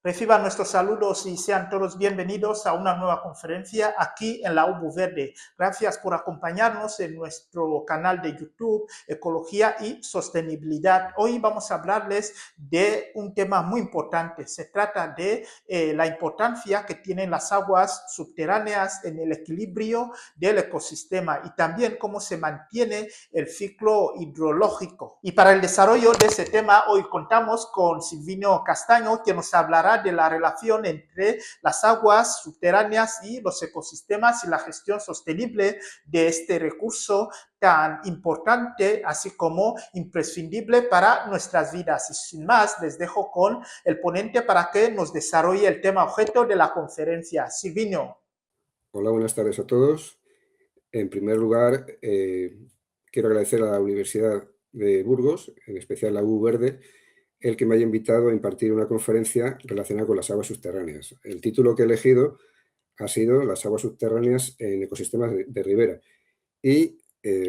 Reciban nuestros saludos y sean todos bienvenidos a una nueva conferencia aquí en la UBU Verde. Gracias por acompañarnos en nuestro canal de YouTube, Ecología y Sostenibilidad. Hoy vamos a hablarles de un tema muy importante. Se trata de la importancia que tienen las aguas subterráneas en el equilibrio del ecosistema y también cómo se mantiene el ciclo hidrológico. Y para el desarrollo de ese tema, hoy contamos con Silvino Castaño, que nos hablará de la relación entre las aguas subterráneas y los ecosistemas y la gestión sostenible de este recurso tan importante, así como imprescindible para nuestras vidas. Y sin más, les dejo con el ponente para que nos desarrolle el tema objeto de la conferencia. Silvino. Hola, buenas tardes a todos. En primer lugar, quiero agradecer a la Universidad de Burgos, en especial a la UBU Verde, el que me haya invitado a impartir una conferencia relacionada con las aguas subterráneas. El título que he elegido ha sido Las aguas subterráneas en ecosistemas de ribera. Y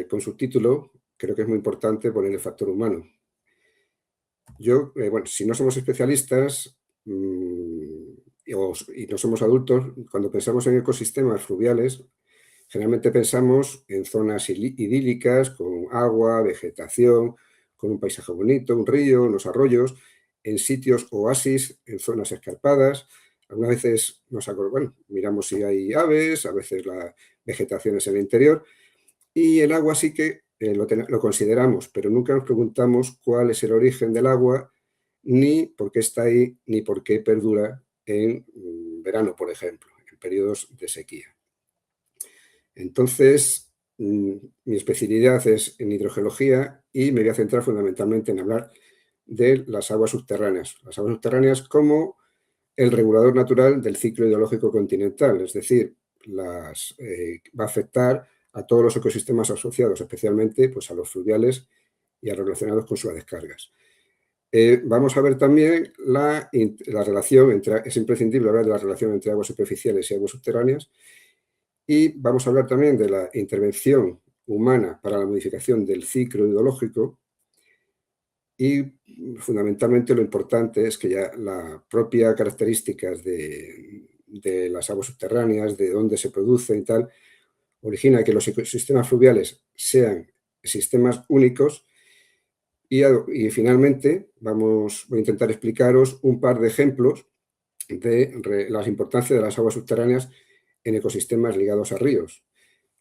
con subtítulo, creo que es muy importante poner el factor humano. Bueno, si no somos especialistas y no somos adultos, cuando pensamos en ecosistemas fluviales, generalmente pensamos en zonas idílicas, con agua, vegetación, con un paisaje bonito, un río, unos arroyos, en sitios oasis, en zonas escarpadas. Algunas veces miramos si hay aves, a veces la vegetación es en el interior, y el agua sí que lo consideramos, pero nunca nos preguntamos cuál es el origen del agua, ni por qué está ahí, ni por qué perdura en verano, por ejemplo, en periodos de sequía. Entonces, mi especialidad es en hidrogeología y me voy a centrar fundamentalmente en hablar de las aguas subterráneas. Las aguas subterráneas como el regulador natural del ciclo hidrológico continental, es decir, va a afectar a todos los ecosistemas asociados, especialmente pues, a los fluviales y a los relacionados con sus descargas. Vamos a ver también la relación es imprescindible hablar de la relación entre aguas superficiales y aguas subterráneas, y vamos a hablar también de la intervención humana para la modificación del ciclo hidrológico. Y fundamentalmente lo importante es que ya las propias características de las aguas subterráneas, de dónde se producen y tal, origina que los ecosistemas fluviales sean sistemas únicos. Y finalmente voy a intentar explicaros un par de ejemplos de la importancia de las aguas subterráneas en ecosistemas ligados a ríos.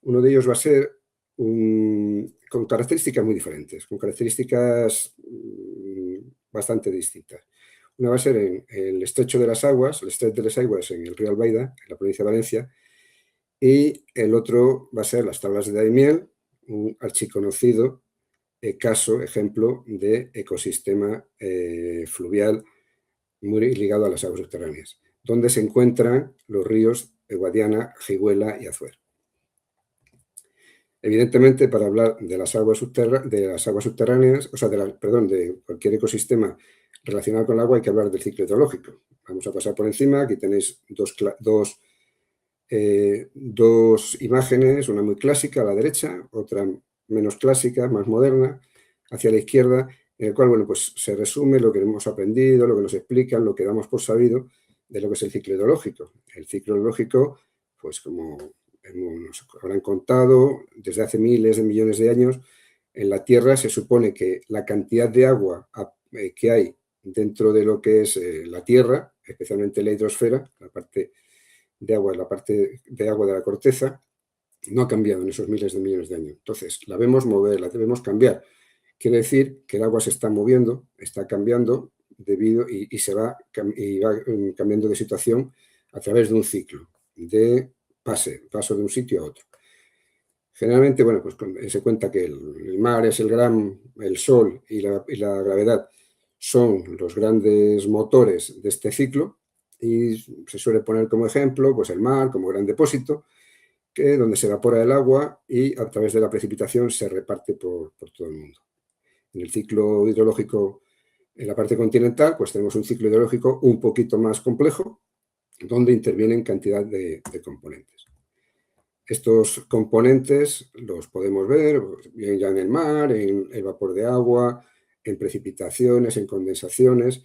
Uno de ellos va a ser con características muy diferentes, con características bastante distintas. Una va a ser en el estrecho de las aguas, el estrecho de las aguas en el río Albaida, en la provincia de Valencia, y el otro va a ser las tablas de Daimiel, un archiconocido ejemplo de ecosistema fluvial muy ligado a las aguas subterráneas, donde se encuentran los ríos de Guadiana, Jigüela y Azuero. Evidentemente, para hablar de las aguas subterráneas, o sea, de cualquier ecosistema relacionado con el agua, hay que hablar del ciclo hidrológico. Vamos a pasar por encima. Aquí tenéis dos imágenes, una muy clásica a la derecha, otra menos clásica, más moderna, hacia la izquierda, en el cual, bueno, pues se resume lo que hemos aprendido, lo que nos explican, lo que damos por sabido de lo que es el ciclo hidrológico. El ciclo hidrológico, pues como nos habrán contado, desde hace miles de millones de años, en la Tierra se supone que la cantidad de agua que hay dentro de lo que es la Tierra, especialmente la hidrosfera, la parte de agua de la corteza, no ha cambiado en esos miles de millones de años. Entonces, la vemos mover, la debemos cambiar. Quiere decir que el agua se está moviendo, está cambiando y va cambiando de situación a través de un ciclo de paso de un sitio a otro. Generalmente, bueno, pues se cuenta que el mar es el sol y la gravedad son los grandes motores de este ciclo, y se suele poner como ejemplo pues el mar como gran depósito donde se evapora el agua y a través de la precipitación se reparte por todo el mundo. En el ciclo hidrológico, en la parte continental, pues tenemos un ciclo hidrológico un poquito más complejo, donde intervienen cantidad de componentes. Estos componentes los podemos ver bien ya en el mar, en el vapor de agua, en precipitaciones, en condensaciones,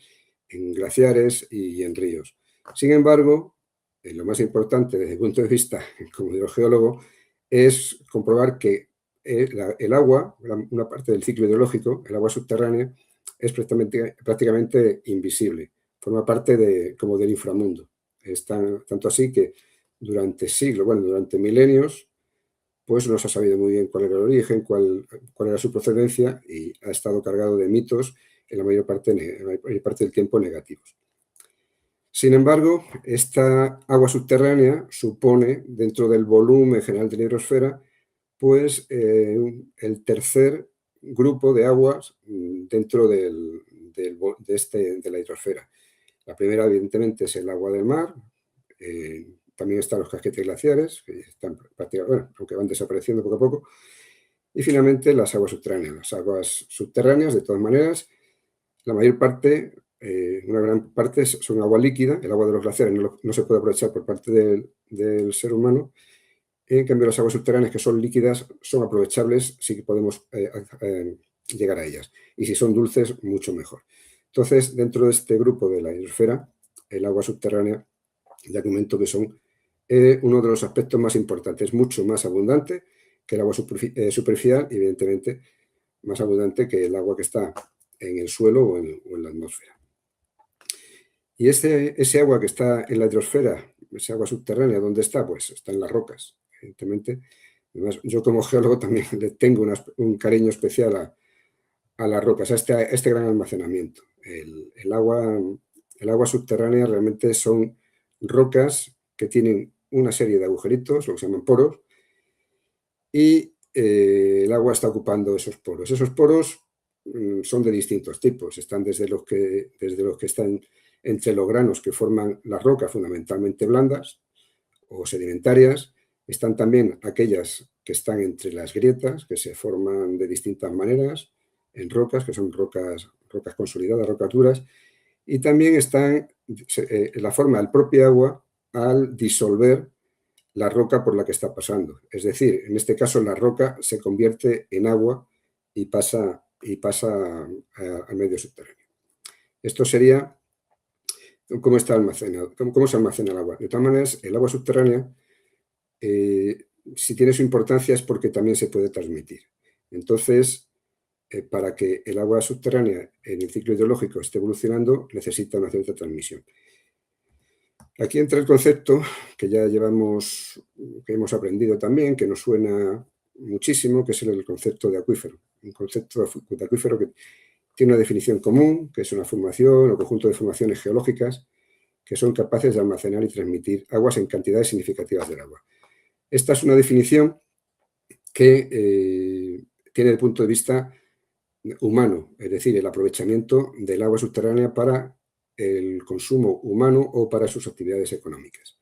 en glaciares y en ríos. Sin embargo, lo más importante desde el punto de vista como hidrogeólogo es comprobar que el agua, una parte del ciclo hidrológico, el agua subterránea, es prácticamente invisible. Forma parte como del inframundo. Es tanto así que durante siglos, bueno, durante milenios, pues no se ha sabido muy bien cuál era el origen, cuál era su procedencia, y ha estado cargado de mitos en la mayor parte del tiempo negativos. Sin embargo, esta agua subterránea supone, dentro del volumen general de la hidrosfera, pues el tercer grupo de aguas dentro de la hidrosfera. La primera, evidentemente, es el agua del mar. También están los casquetes glaciares, que están aunque van desapareciendo poco a poco. Y finalmente las aguas subterráneas. Las aguas subterráneas, de todas maneras, la mayor parte, una gran parte, son agua líquida. El agua de los glaciares no se puede aprovechar por parte del ser humano. En cambio, las aguas subterráneas, que son líquidas, son aprovechables, sí que podemos llegar a ellas. Y si son dulces, mucho mejor. Entonces, dentro de este grupo de la hidrosfera, el agua subterránea, ya comento que son uno de los aspectos más importantes, mucho más abundante que el agua superficial y, evidentemente, más abundante que el agua que está en el suelo o en la atmósfera. Y ese agua que está en la hidrosfera, esa agua subterránea, ¿dónde está? Pues está en las rocas, evidentemente. Además, yo como geólogo también le tengo un cariño especial a las rocas, a este gran almacenamiento. El agua subterránea realmente son rocas que tienen una serie de agujeritos, lo que se llaman poros, y el agua está ocupando esos poros. Esos poros son de distintos tipos. Están desde los que están entre los granos que forman las rocas, fundamentalmente blandas o sedimentarias. Están también aquellas que están entre las grietas, que se forman de distintas maneras en rocas, que son rocas consolidadas, rocas duras. Y también están la forma del propio agua al disolver la roca por la que está pasando. Es decir, en este caso la roca se convierte en agua y pasa al medio subterráneo. Esto sería cómo está almacenado, cómo se almacena el agua. De todas maneras, el agua subterránea, si tiene su importancia es porque también se puede transmitir. Entonces, para que el agua subterránea en el ciclo hidrológico esté evolucionando, necesita una cierta transmisión. Aquí entra el concepto que ya que hemos aprendido también, que nos suena muchísimo, que es el concepto de acuífero. Un concepto de acuífero que tiene una definición común, que es una formación o conjunto de formaciones geológicas que son capaces de almacenar y transmitir aguas en cantidades significativas del agua. Esta es una definición que tiene el punto de vista humano, es decir, el aprovechamiento del agua subterránea para el consumo humano o para sus actividades económicas.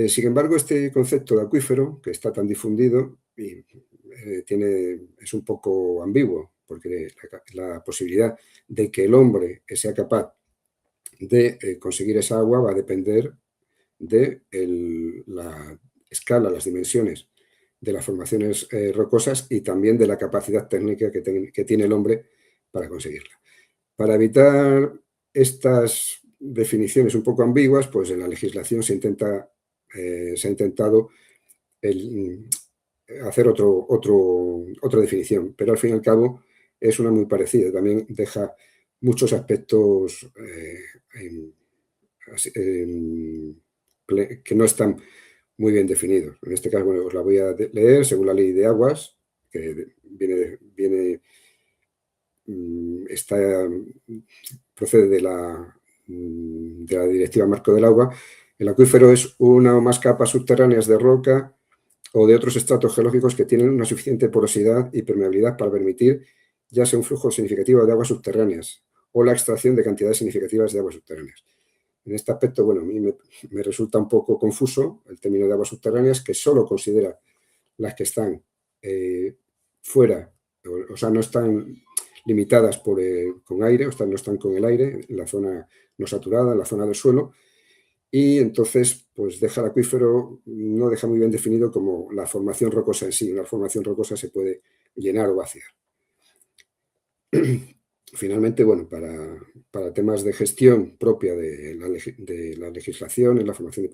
Sin embargo, este concepto de acuífero, que está tan difundido, es un poco ambiguo, porque la posibilidad de que el hombre sea capaz de conseguir esa agua va a depender de la escala, las dimensiones de las formaciones rocosas y también de la capacidad técnica que tiene el hombre para conseguirla. Para evitar estas definiciones un poco ambiguas, pues en la legislación se ha intentado hacer otra definición, pero al fin y al cabo es una muy parecida. También deja muchos aspectos que no están muy bien definidos. En este caso, bueno, os la voy a leer según la Ley de Aguas, que procede de la Directiva Marco del Agua. El acuífero es una o más capas subterráneas de roca o de otros estratos geológicos que tienen una suficiente porosidad y permeabilidad para permitir ya sea un flujo significativo de aguas subterráneas o la extracción de cantidades significativas de aguas subterráneas. En este aspecto, bueno, a mí me resulta un poco confuso el término de aguas subterráneas, que solo considera las que están fuera, o sea, no están limitadas con aire, o sea, no están con el aire, en la zona no saturada, en la zona del suelo, y entonces pues deja el acuífero, no deja muy bien definido como la formación rocosa en sí. Una formación rocosa se puede llenar o vaciar. finalmente, bueno, para temas de gestión propia de la legislación en la formación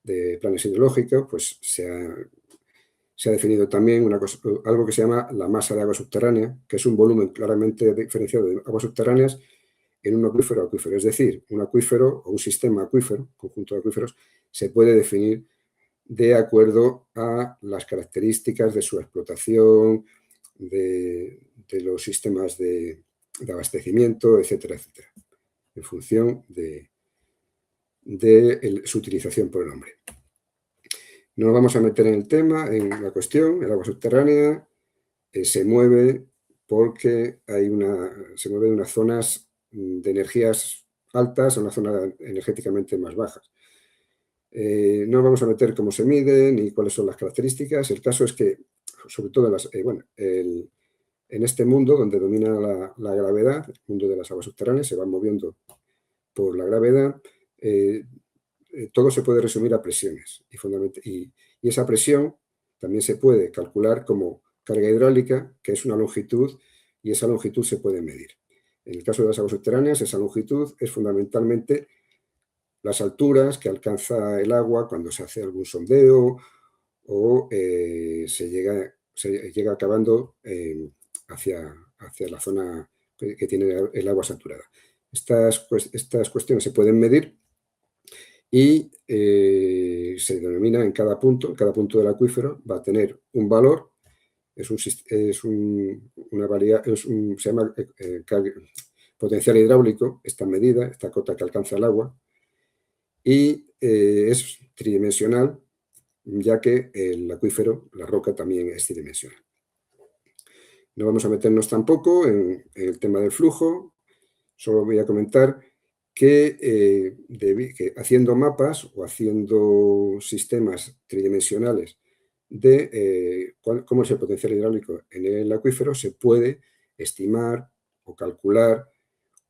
de planes hidrológicos, pues se ha definido también algo que se llama la masa de agua subterránea, que es un volumen claramente diferenciado de aguas subterráneas en un acuífero. Es decir, un acuífero o un sistema acuífero, conjunto de acuíferos, se puede definir de acuerdo a las características de su explotación, de los sistemas de abastecimiento, etcétera, etcétera, en función de su utilización por el hombre. No nos vamos a meter en el tema, en la cuestión. El agua subterránea se mueve porque se mueve en unas zonas de energías altas a una zona energéticamente más bajas. No nos vamos a meter cómo se mide ni cuáles son las características. El caso es que, sobre todo en este mundo donde domina la gravedad, el mundo de las aguas subterráneas, se van moviendo por la gravedad, todo se puede resumir a presiones. Y esa presión también se puede calcular como carga hidráulica, que es una longitud, y esa longitud se puede medir. En el caso de las aguas subterráneas, esa longitud es fundamentalmente las alturas que alcanza el agua cuando se hace algún sondeo o se llega acabando hacia la zona que tiene el agua saturada. Estas cuestiones se pueden medir y se denomina en cada punto del acuífero va a tener un valor, se llama potencial hidráulico, esta medida, esta cota que alcanza el agua, y es tridimensional, ya que el acuífero, la roca, también es tridimensional. No vamos a meternos tampoco en el tema del flujo, solo voy a comentar que haciendo mapas o haciendo sistemas tridimensionales de cómo es el potencial hidráulico en el acuífero, se puede estimar o calcular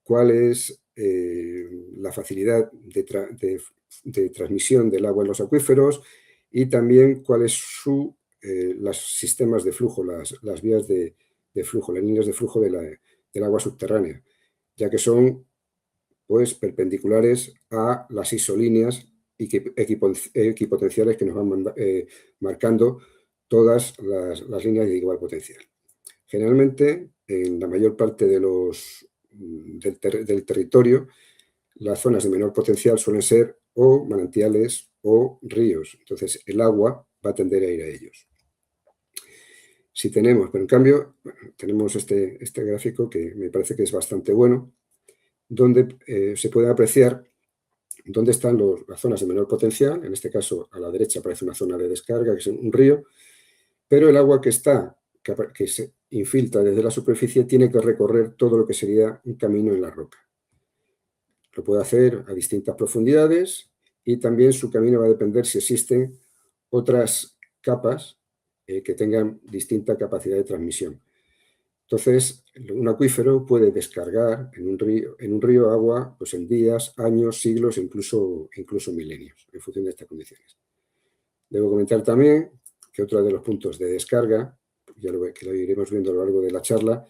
cuál es la facilidad de transmisión del agua en los acuíferos y también cuáles son los sistemas de flujo, las vías de flujo, las líneas de flujo del agua subterránea, ya que son pues perpendiculares a las isolíneas equipotenciales que nos van marcando todas las líneas de igual potencial. Generalmente, en la mayor parte del territorio, las zonas de menor potencial suelen ser o manantiales o ríos. Entonces, el agua va a tender a ir a ellos. Pero en cambio, tenemos este gráfico que me parece que es bastante bueno, donde se puede apreciar dónde están las zonas de menor potencial. En este caso, a la derecha aparece una zona de descarga, que es un río, pero el agua que se infiltra desde la superficie tiene que recorrer todo lo que sería un camino en la roca. Lo puede hacer a distintas profundidades y también su camino va a depender si existen otras capas que tengan distinta capacidad de transmisión. Entonces, un acuífero puede descargar en un río agua pues en días, años, siglos, incluso milenios, en función de estas condiciones. Debo comentar también que otro de los puntos de descarga, que lo iremos viendo a lo largo de la charla,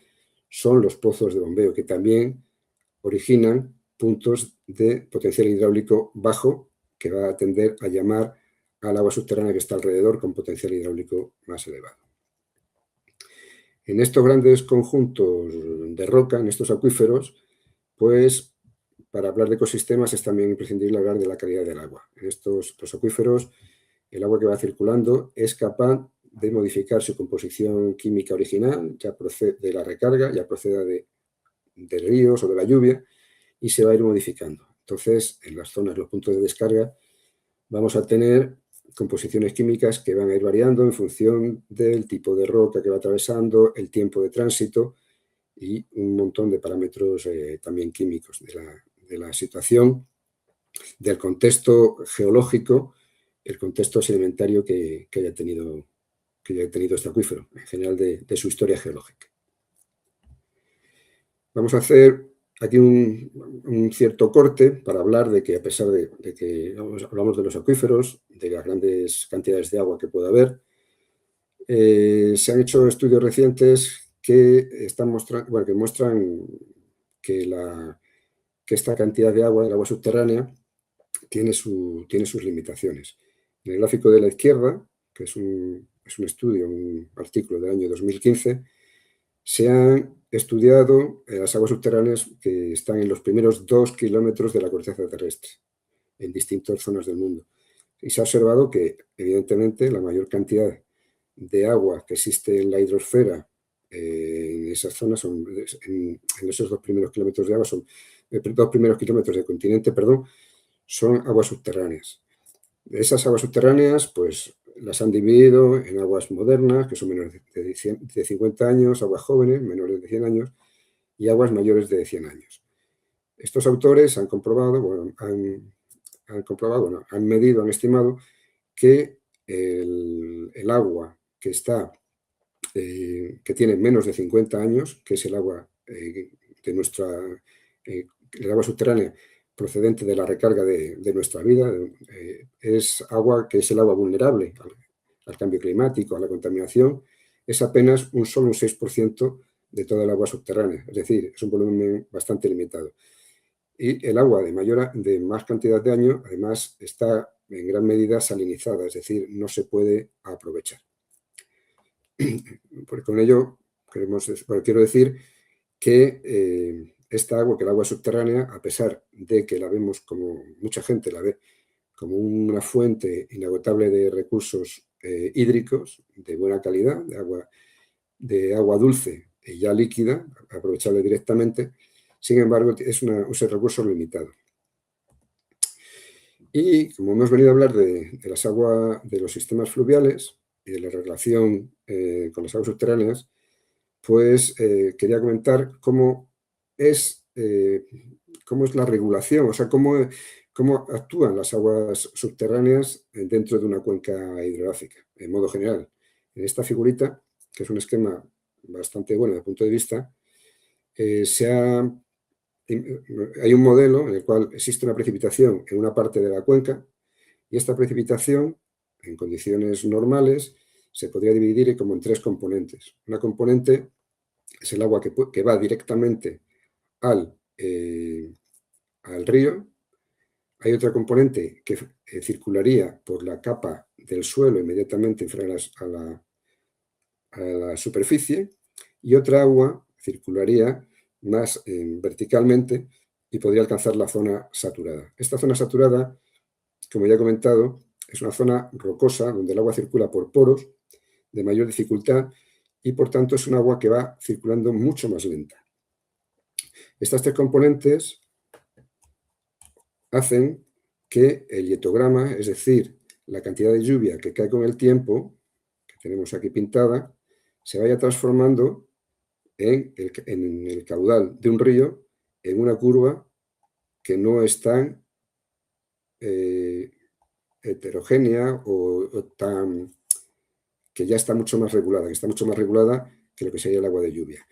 son los pozos de bombeo, que también originan puntos de potencial hidráulico bajo, que va a tender a llamar al agua subterránea que está alrededor con potencial hidráulico más elevado. En estos grandes conjuntos de roca, en estos acuíferos, pues para hablar de ecosistemas es también imprescindible hablar de la calidad del agua. En los acuíferos, el agua que va circulando es capaz de modificar su composición química original, ya procede de la recarga, ya proceda de ríos o de la lluvia, y se va a ir modificando. Entonces, en las zonas, los puntos de descarga, vamos a tener composiciones químicas que van a ir variando en función del tipo de roca que va atravesando, el tiempo de tránsito y un montón de parámetros también químicos de la situación, del contexto geológico, el contexto sedimentario que haya tenido este acuífero, en general de su historia geológica. Vamos a hacer aquí un cierto corte para hablar de que, a pesar de que hablamos de los acuíferos, de las grandes cantidades de agua que puede haber, se han hecho estudios recientes que muestran que esta cantidad de agua, el agua subterránea, tiene sus limitaciones. En el gráfico de la izquierda, que es un estudio, un artículo del año 2015, se han estudiado las aguas subterráneas que están en los primeros 2 kilómetros de la corteza terrestre, en distintas zonas del mundo. Y se ha observado que, evidentemente, la mayor cantidad de agua que existe en la hidrosfera en esas zonas, en esos 2 primeros kilómetros de agua, 2 primeros kilómetros del continente, perdón, son aguas subterráneas. Esas aguas subterráneas, pues, las han dividido en aguas modernas, que son menores de 50 años, aguas jóvenes, menores de 100 años, y aguas mayores de 100 años. Estos autores han han medido, han estimado que el agua que tiene menos de 50 años, que es el agua el agua subterránea procedente de la recarga de nuestra vida, es agua que es el agua vulnerable al cambio climático, a la contaminación, es apenas solo un 6% de toda el agua subterránea, es decir, es un volumen bastante limitado. Y el agua de más cantidad de años, además, está en gran medida salinizada, es decir, no se puede aprovechar. Con ello, quiero decir que esta agua, que el agua subterránea, a pesar de que la vemos como mucha gente la ve como una fuente inagotable de recursos hídricos de buena calidad, de agua dulce y ya líquida, aprovechable directamente, sin embargo, es un recurso limitado. Y como hemos venido a hablar de las aguas, de los sistemas fluviales y de la relación con las aguas subterráneas, pues quería comentar cómo es la regulación, o sea, cómo actúan las aguas subterráneas dentro de una cuenca hidrográfica, en modo general. En esta figurita, que es un esquema bastante bueno desde el punto de vista, hay un modelo en el cual existe una precipitación en una parte de la cuenca y esta precipitación, en condiciones normales, se podría dividir como en 3 componentes. Una componente es el agua que va directamente al río. Hay otra componente que circularía por la capa del suelo inmediatamente inferior a la superficie y otra agua circularía más verticalmente y podría alcanzar la zona saturada. Esta zona saturada, como ya he comentado, es una zona rocosa donde el agua circula por poros de mayor dificultad y, por tanto, es un agua que va circulando mucho más lenta. Estas 3 componentes hacen que el hietograma, es decir, la cantidad de lluvia que cae con el tiempo, que tenemos aquí pintada, se vaya transformando en el caudal de un río en una curva que no es tan heterogénea que ya está mucho más regulada, que lo que sería el agua de lluvia,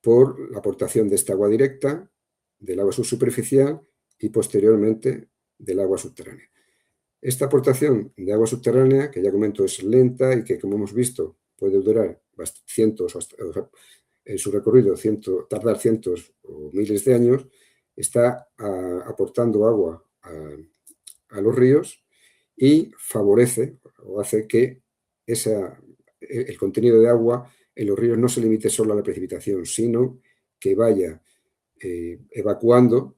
por la aportación de esta agua directa, del agua subsuperficial y posteriormente del agua subterránea. Esta aportación de agua subterránea, que ya comento es lenta y que, como hemos visto, puede durar en su recorrido tardar cientos o miles de años, está aportando agua a los ríos y favorece o hace que el contenido de agua en los ríos no se limite solo a la precipitación, sino que vaya evacuando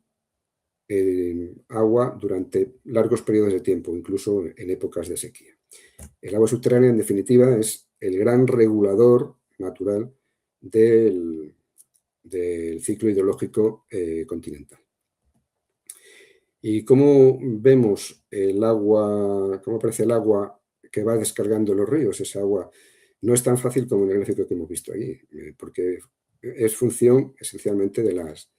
agua durante largos periodos de tiempo, incluso en épocas de sequía. El agua subterránea, en definitiva, es el gran regulador natural del ciclo hidrológico continental. ¿Y cómo vemos el agua, cómo aparece el agua que va descargando los ríos? Esa agua no es tan fácil como en el gráfico que hemos visto ahí, porque es función esencialmente de las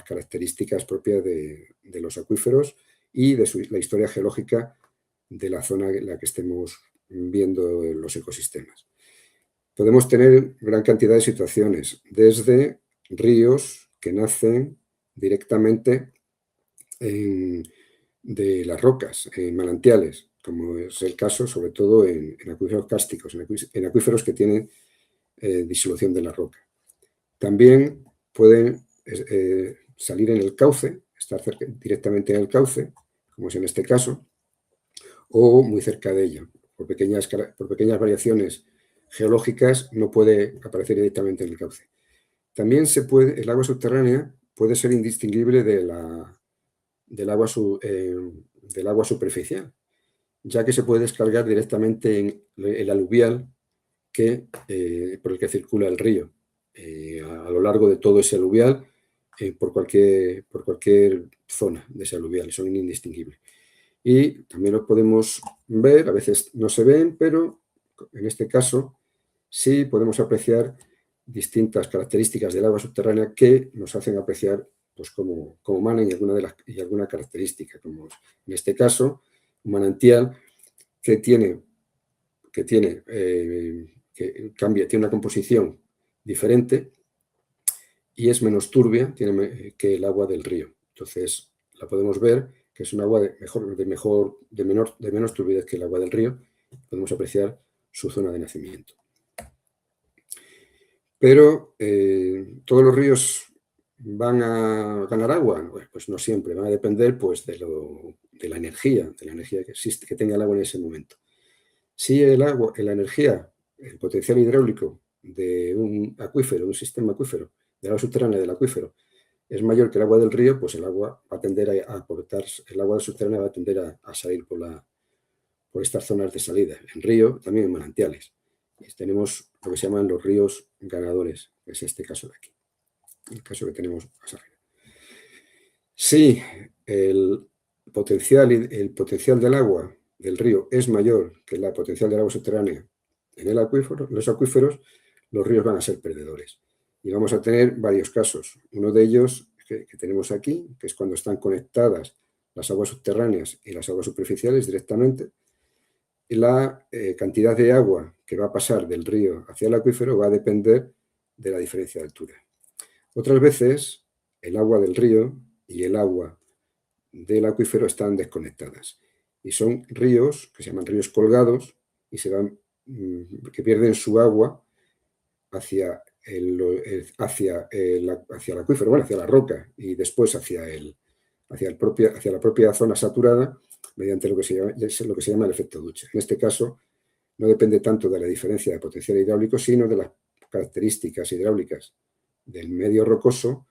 características propias de los acuíferos y de la historia geológica de la zona en la que estemos viendo los ecosistemas. Podemos tener gran cantidad de situaciones, desde ríos que nacen directamente de las rocas, en manantiales, como es el caso sobre todo en acuíferos kársticos, en acuíferos que tienen disolución de la roca. También pueden salir en el cauce, estar directamente en el cauce, como es en este caso, o muy cerca de ella. Por pequeñas variaciones geológicas no puede aparecer directamente en el cauce. También el agua subterránea puede ser indistinguible del agua superficial, ya que se puede descargar directamente en el aluvial por el que circula el río. A lo largo de todo ese aluvial, por cualquier zona de ese aluvial, son indistinguibles. Y también los podemos ver, a veces no se ven, pero en este caso sí podemos apreciar distintas características del agua subterránea que nos hacen apreciar pues, cómo mana y alguna característica, como en este caso un manantial tiene una composición diferente y es menos turbia que el agua del río. Entonces la podemos ver que es un agua de menos turbidez que el agua del río. Podemos apreciar su zona de nacimiento. Pero todos los ríos van a ganar agua, pues no siempre, van a depender pues, de la energía que tenga el agua en ese momento. Si la energía, el potencial hidráulico de un acuífero, un sistema acuífero, del agua subterránea del acuífero, es mayor que el agua del río, pues el agua va a tender a aportar, el agua subterránea va a tender a salir por estas zonas de salida. En río, también en manantiales. Tenemos lo que se llaman los ríos ganadores, que es este caso de aquí, el caso que tenemos más arriba. Si el potencial del agua del río es mayor que la potencial del agua subterránea en los acuíferos, los ríos van a ser perdedores. Y vamos a tener varios casos. Uno de ellos que tenemos aquí, que es cuando están conectadas las aguas subterráneas y las aguas superficiales directamente, y la cantidad de agua que va a pasar del río hacia el acuífero va a depender de la diferencia de altura. Otras veces, el agua del río y el agua del acuífero están desconectadas. Y son ríos que se llaman ríos colgados y que pierden su agua hacia el acuífero, bueno, hacia la roca y después hacia la propia zona saturada mediante lo que se llama el efecto ducha. En este caso, no depende tanto de la diferencia de potencial hidráulico, sino de las características hidráulicas del medio rocoso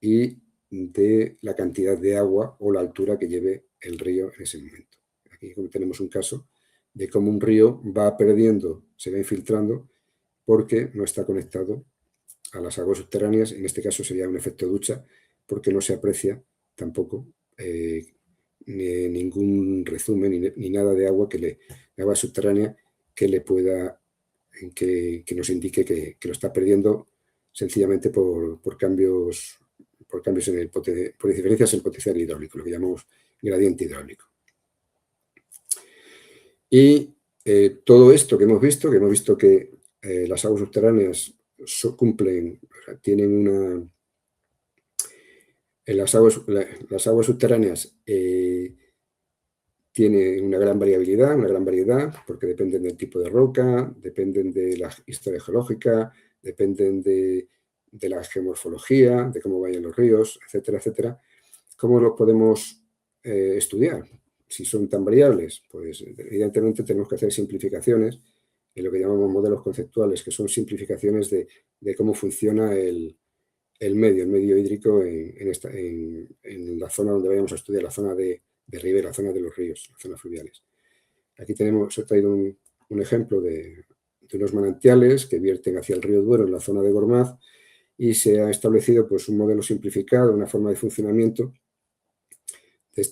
y de la cantidad de agua o la altura que lleve el río en ese momento. Aquí tenemos un caso de cómo un río va perdiendo, se va infiltrando porque no está conectado a las aguas subterráneas. En este caso sería un efecto ducha porque no se aprecia tampoco ningún resumen ni nada de agua de agua subterránea que nos indique que lo está perdiendo sencillamente por cambios por diferencias en el potencial hidráulico, lo que llamamos gradiente hidráulico. Y todo esto que hemos visto que las aguas subterráneas tienen las aguas subterráneas tienen una gran variedad, porque dependen del tipo de roca, dependen de la historia geológica, dependen de la geomorfología, de cómo vayan los ríos, etcétera, etcétera. ¿Cómo lo podemos estudiar? Si son tan variables, pues evidentemente tenemos que hacer simplificaciones en lo que llamamos modelos conceptuales, que son simplificaciones de cómo funciona el medio hídrico en la zona donde vayamos a estudiar, la zona de ribera, la zona de los ríos, las zonas fluviales. Aquí he traído un ejemplo de unos manantiales que vierten hacia el río Duero en la zona de Gormaz y se ha establecido pues, un modelo simplificado, una forma de funcionamiento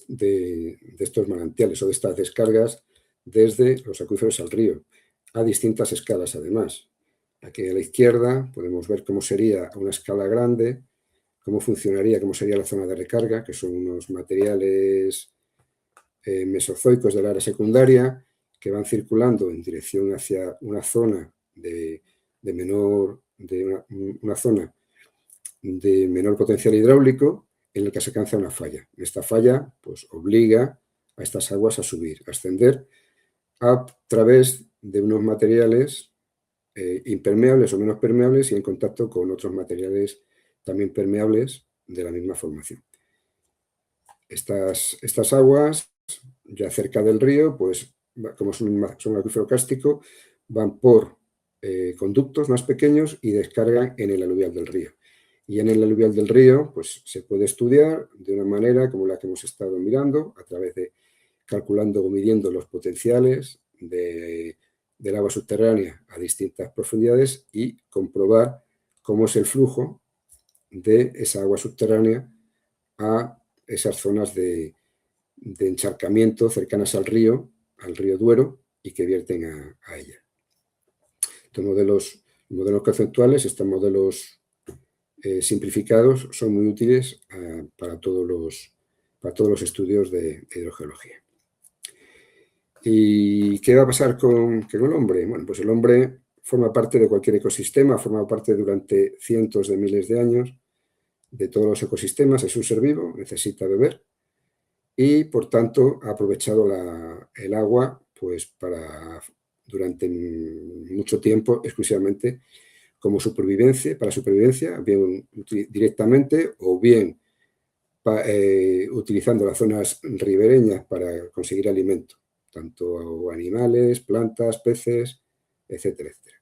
de estos manantiales o de estas descargas desde los acuíferos al río, a distintas escalas además. Aquí a la izquierda podemos ver cómo sería a una escala grande, cómo funcionaría, cómo sería la zona de recarga, que son unos materiales mesozoicos del área secundaria que van circulando en dirección hacia una zona una zona de menor potencial hidráulico en el que se alcanza una falla. Esta falla pues, obliga a estas aguas a subir, a ascender a través de unos materiales impermeables o menos permeables y en contacto con otros materiales también permeables de la misma formación. Estas aguas, ya cerca del río, pues como son un acuífero kárstico, van por conductos más pequeños y descargan en el aluvial del río. Y en el aluvial del río, pues se puede estudiar de una manera como la que hemos estado mirando, a través de calculando o midiendo los potenciales del agua subterránea a distintas profundidades y comprobar cómo es el flujo de esa agua subterránea a esas zonas de encharcamiento cercanas al río Duero, y que vierten a ella. Estos modelos conceptuales, estos modelos simplificados, son muy útiles para todos los estudios de hidrogeología. ¿Y qué va a pasar con el hombre? Bueno, pues el hombre forma parte de cualquier ecosistema, forma parte durante cientos de miles de años de todos los ecosistemas, es un ser vivo, necesita beber y, por tanto, ha aprovechado el agua pues, durante mucho tiempo exclusivamente como para supervivencia, bien directamente o bien utilizando las zonas ribereñas para conseguir alimento, tanto animales, plantas, peces, etcétera, etcétera.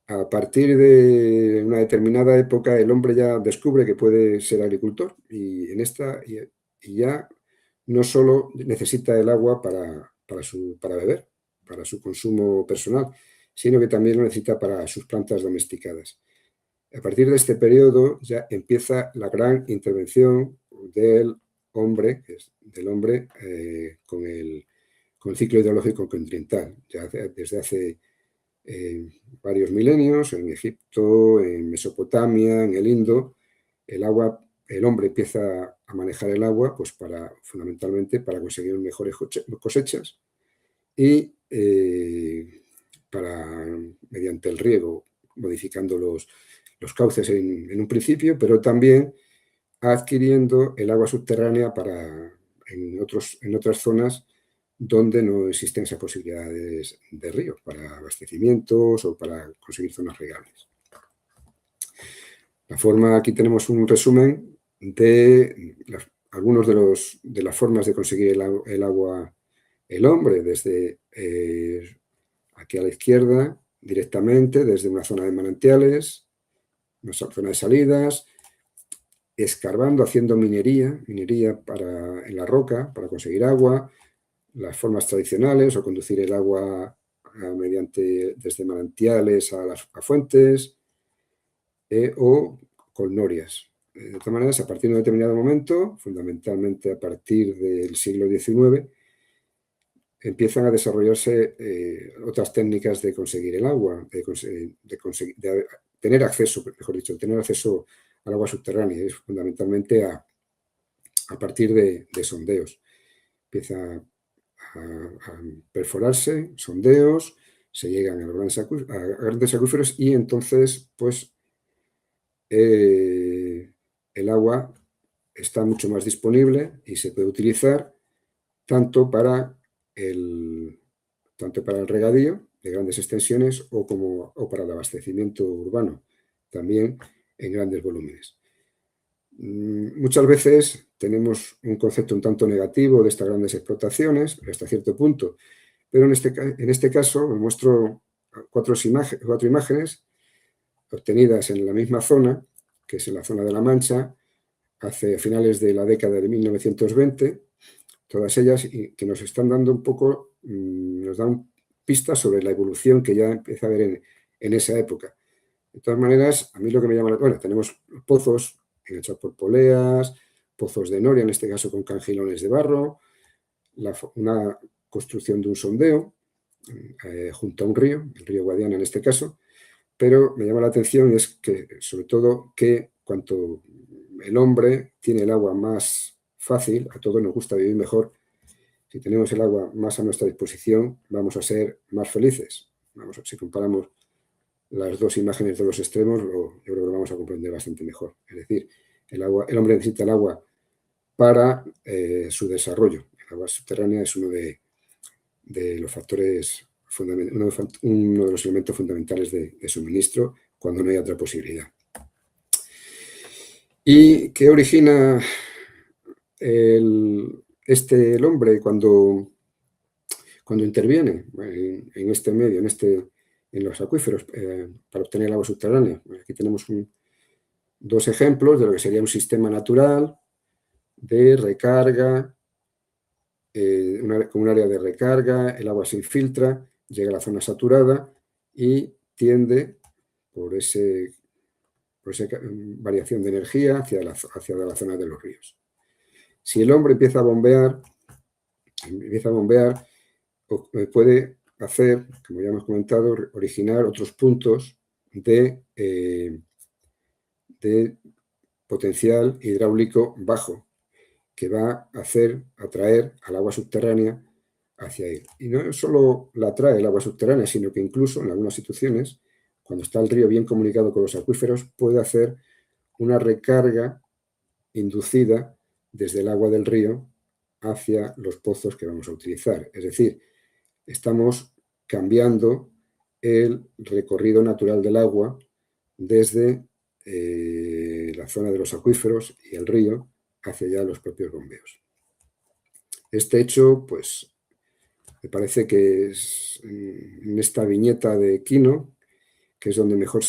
A partir de una determinada época, el hombre ya descubre que puede ser agricultor y ya no solo necesita el agua para beber, para su consumo personal, sino que también lo necesita para sus plantas domesticadas. A partir de este periodo ya empieza la gran intervención del hombre con el ciclo hidrológico continental. Ya desde hace varios milenios, en Egipto, en Mesopotamia, en el Indo, el hombre empieza a manejar el agua pues fundamentalmente para conseguir mejores cosechas y mediante el riego, modificando los cauces en un principio, pero también adquiriendo el agua subterránea en otras zonas donde no existen esas posibilidades de río para abastecimientos o para conseguir zonas regables. Aquí tenemos un resumen de algunos de las formas de conseguir el agua el hombre, desde aquí a la izquierda, directamente, desde una zona de manantiales, una zona de salidas, escarbando, haciendo minería en la roca para conseguir agua, las formas tradicionales o conducir el agua desde manantiales a fuentes o con norias. De todas maneras, a partir de un determinado momento, fundamentalmente a partir del siglo XIX, empiezan a desarrollarse otras técnicas de conseguir el agua, de tener acceso, mejor dicho, tener acceso al agua subterránea, es fundamentalmente a partir de sondeos. Empieza a perforarse, sondeos, se llegan a grandes acuíferos y entonces, pues, el agua está mucho más disponible y se puede utilizar tanto para el regadío de grandes extensiones o para el abastecimiento urbano, también en grandes volúmenes. Muchas veces tenemos un concepto un tanto negativo de estas grandes explotaciones, hasta cierto punto, pero en este caso os muestro cuatro imágenes obtenidas en la misma zona, que es en la zona de La Mancha, hacia finales de la década de 1920, todas ellas que nos están dando un poco, nos dan pistas sobre la evolución que ya empieza a haber en esa época. De todas maneras, a mí lo que me llama la atención, tenemos pozos hechos por poleas, pozos de noria, en este caso con cangilones de barro, una construcción de un sondeo junto a un río, el río Guadiana en este caso, pero me llama la atención es que, sobre todo, que cuanto el hombre tiene el agua más fácil, a todos nos gusta vivir mejor, si tenemos el agua más a nuestra disposición, vamos a ser más felices. Si comparamos las dos imágenes de los extremos, yo creo que lo vamos a comprender bastante mejor. Es decir, el hombre necesita el agua para su desarrollo. El agua subterránea es uno de los factores, uno de los elementos fundamentales de suministro cuando no hay otra posibilidad. ¿Y qué origina el hombre cuando interviene en este medio, en los acuíferos, para obtener el agua subterránea? Aquí tenemos dos ejemplos de lo que sería un sistema natural de recarga, con un área de recarga, el agua se infiltra, llega a la zona saturada y tiende por esa variación de energía hacia la zona de los ríos. Si el hombre empieza a bombear, puede hacer, como ya hemos comentado, originar otros puntos de potencial hidráulico bajo, que va a hacer atraer al agua subterránea hacia él. Y no solo la atrae el agua subterránea, sino que incluso en algunas situaciones, cuando está el río bien comunicado con los acuíferos, puede hacer una recarga inducida desde el agua del río hacia los pozos que vamos a utilizar. Es decir, estamos cambiando el recorrido natural del agua desde la zona de los acuíferos y el río hacia allá los propios bombeos. Este hecho, pues, me parece que es en esta viñeta de Quino, que es donde mejor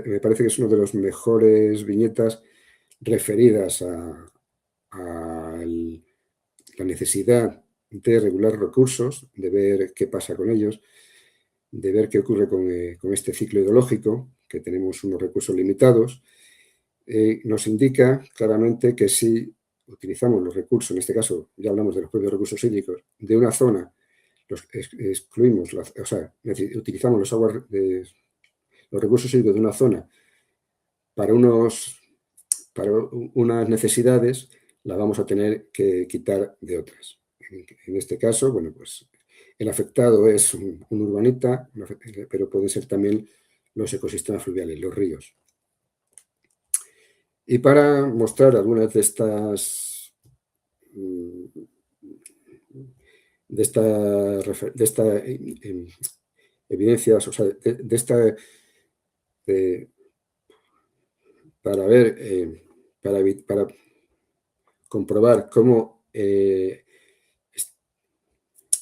me parece que es una de las mejores viñetas referidas a la necesidad de regular recursos, de ver qué pasa con ellos, de ver qué ocurre con este ciclo hidrológico, que tenemos unos recursos limitados. Nos indica claramente que si utilizamos los recursos, en este caso ya hablamos de los propios recursos hídricos, de una zona, excluimos, o sea, utilizamos los recursos hídricos de una zona para unas necesidades, la vamos a tener que quitar de otras. En este caso, bueno, pues el afectado es un urbanita, pero pueden ser también los ecosistemas fluviales, los ríos. Y para mostrar algunas de estas evidencias, o sea, para ver, para comprobar cómo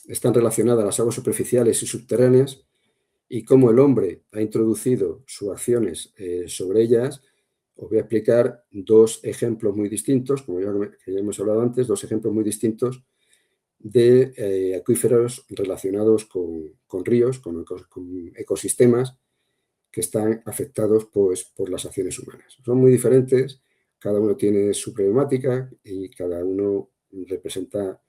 están relacionadas las aguas superficiales y subterráneas y cómo el hombre ha introducido sus acciones sobre ellas, os voy a explicar dos ejemplos muy distintos, como ya hemos hablado antes, dos ejemplos muy distintos de acuíferos relacionados con ríos, con ecosistemas que están afectados pues, por las acciones humanas. Son muy diferentes, cada uno tiene su problemática y cada uno representa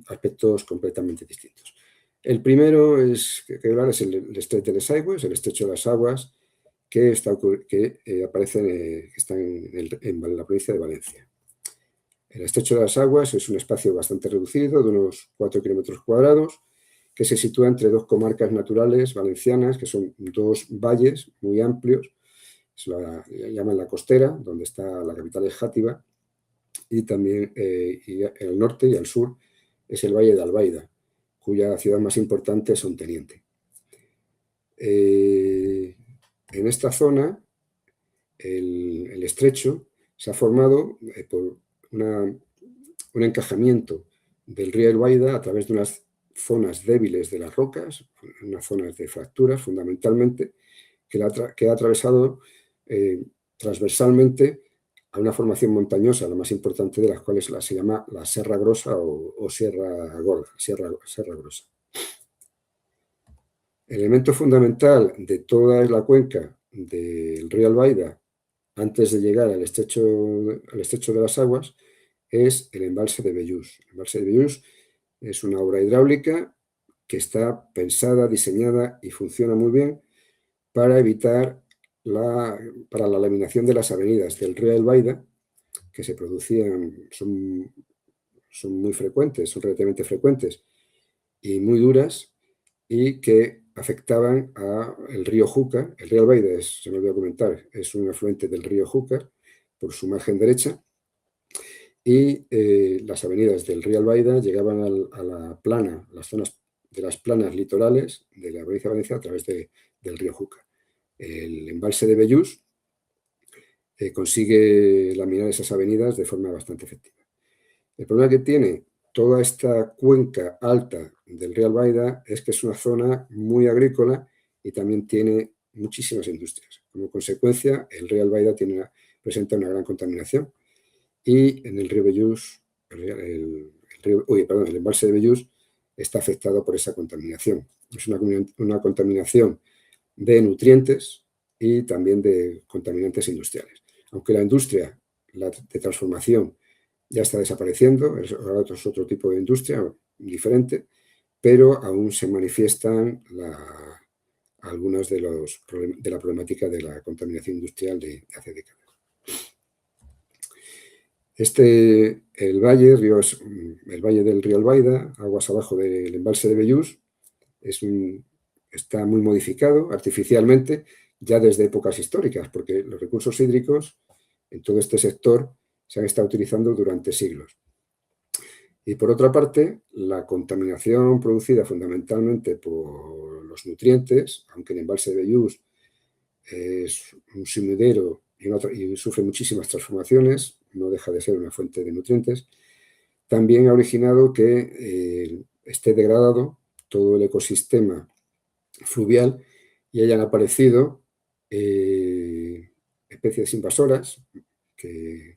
aspectos completamente distintos. El primero es el Estret de les Aigües, el estrecho de las aguas, que aparece está en la provincia de Valencia. El estrecho de las aguas es un espacio bastante reducido, de unos 4 kilómetros cuadrados, que se sitúa entre dos comarcas naturales valencianas, que son dos valles muy amplios, se la llaman la Costera, donde está la capital es Játiva, y también al norte y al sur es el Valle de Albaida, cuya ciudad más importante es Onteniente. En esta zona, el estrecho se ha formado por un encajamiento del río Albaida a través de unas zonas débiles de las rocas, unas zonas de fracturas fundamentalmente, que ha atravesado transversalmente a una formación montañosa, la más importante de las cuales se llama la Serra Grossa o Sierra Gorda, Serra Grossa. El elemento fundamental de toda la cuenca del río Albaida, antes de llegar al estrecho de las aguas, es el embalse de Bellús. El embalse de Bellús es una obra hidráulica que está pensada, diseñada y funciona muy bien para evitar para la laminación de las avenidas del río Albaida, que se producían, son muy frecuentes, son relativamente frecuentes y muy duras, y que afectaban al río Júcar. El río Albaida, se me olvidó comentar, es un afluente del río Júcar por su margen derecha, y las avenidas del río Albaida llegaban a la plana, las zonas de las planas litorales de la provincia de Valencia a través del río Júcar. El embalse de Bellús consigue laminar esas avenidas de forma bastante efectiva. El problema que tiene toda esta cuenca alta del río Albaida es que es una zona muy agrícola y también tiene muchísimas industrias. Como consecuencia, el río Albaida presenta una gran contaminación y en el río Bellús, el embalse de Bellús está afectado por esa contaminación. Es una contaminación de nutrientes y también de contaminantes industriales. Aunque la industria de transformación ya está desapareciendo, ahora es otro tipo de industria diferente, pero aún se manifiestan algunas de la problemática de la contaminación industrial de hace décadas. El valle del río Albaida, aguas abajo del embalse de Bellús, está muy modificado artificialmente ya desde épocas históricas, porque los recursos hídricos en todo este sector se han estado utilizando durante siglos. Y por otra parte, la contaminación producida fundamentalmente por los nutrientes, aunque el embalse de Bellús es un sumidero y sufre muchísimas transformaciones, no deja de ser una fuente de nutrientes, también ha originado que esté degradado todo el ecosistema fluvial y hayan aparecido especies invasoras que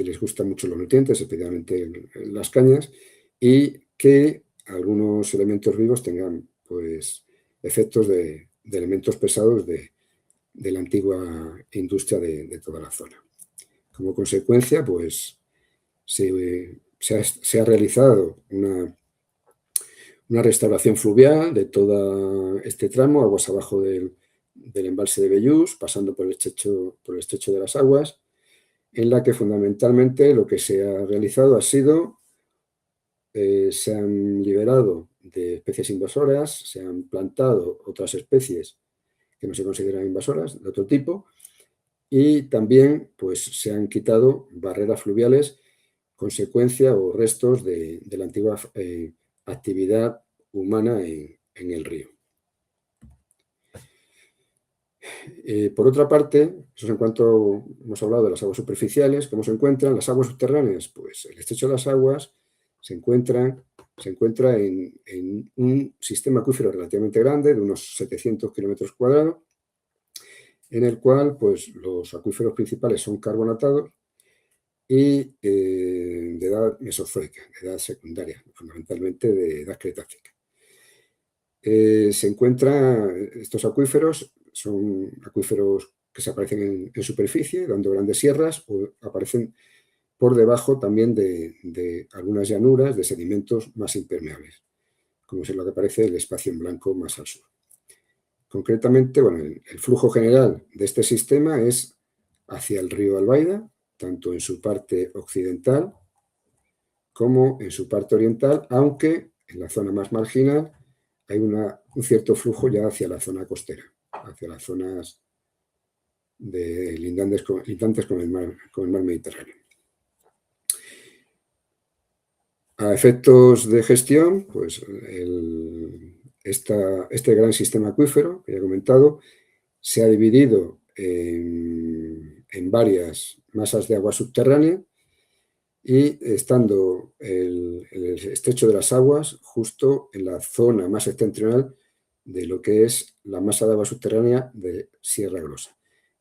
les gustan mucho los nutrientes, especialmente las cañas, y que algunos elementos vivos tengan pues, efectos de elementos pesados de la antigua industria de toda la zona. Como consecuencia, pues se ha realizado una restauración fluvial de todo este tramo, aguas abajo del embalse de Bellús, pasando por el estrecho de las aguas, en la que fundamentalmente lo que se ha realizado ha sido, se han liberado de especies invasoras, se han plantado otras especies que no se consideran invasoras, de otro tipo, y también pues, se han quitado barreras fluviales, consecuencia o restos de la antigua actividad humana en el río. Por otra parte, eso es en cuanto hemos hablado de las aguas superficiales, ¿cómo se encuentran? Las aguas subterráneas, pues el estrecho de las aguas se encuentra en un sistema acuífero relativamente grande, de unos 700 kilómetros cuadrados, en el cual pues, los acuíferos principales son carbonatados y de edad mesozoica, de edad secundaria, fundamentalmente de edad cretácica. Se encuentran estos acuíferos, son acuíferos que se aparecen en superficie, dando grandes sierras, o aparecen por debajo también de algunas llanuras de sedimentos más impermeables, como es lo que aparece el espacio en blanco más al sur. Concretamente, bueno, el flujo general de este sistema es hacia el río Albaida, tanto en su parte occidental como en su parte oriental, aunque en la zona más marginal hay un cierto flujo ya hacia la zona costera, hacia las zonas lindantes con el mar Mediterráneo. A efectos de gestión, pues este gran sistema acuífero que ya he comentado se ha dividido en varias masas de agua subterránea y estando el estrecho de las aguas justo en la zona más septentrional de lo que es la masa de agua subterránea de Sierra Grosa,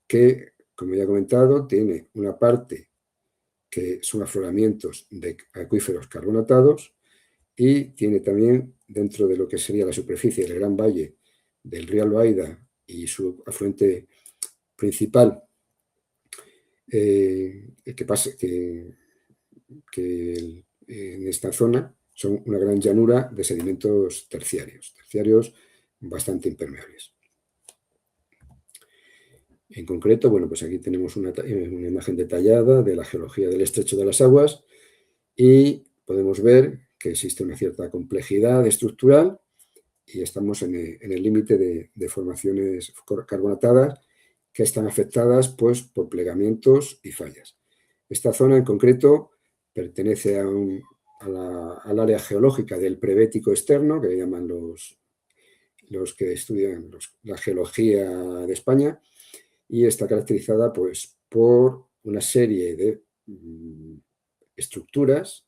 que, como ya he comentado, tiene una parte que son afloramientos de acuíferos carbonatados y tiene también, dentro de lo que sería la superficie del gran valle del río Albaida y su afluente principal, en esta zona son una gran llanura de sedimentos terciarios bastante impermeables. En concreto, bueno, pues aquí tenemos una imagen detallada de la geología del estrecho de las aguas y podemos ver que existe una cierta complejidad estructural y estamos en el límite de formaciones carbonatadas que están afectadas pues, por plegamientos y fallas. Esta zona en concreto pertenece al área geológica del prebético externo, que le llaman los que estudian la geología de España, y está caracterizada pues, por una serie de estructuras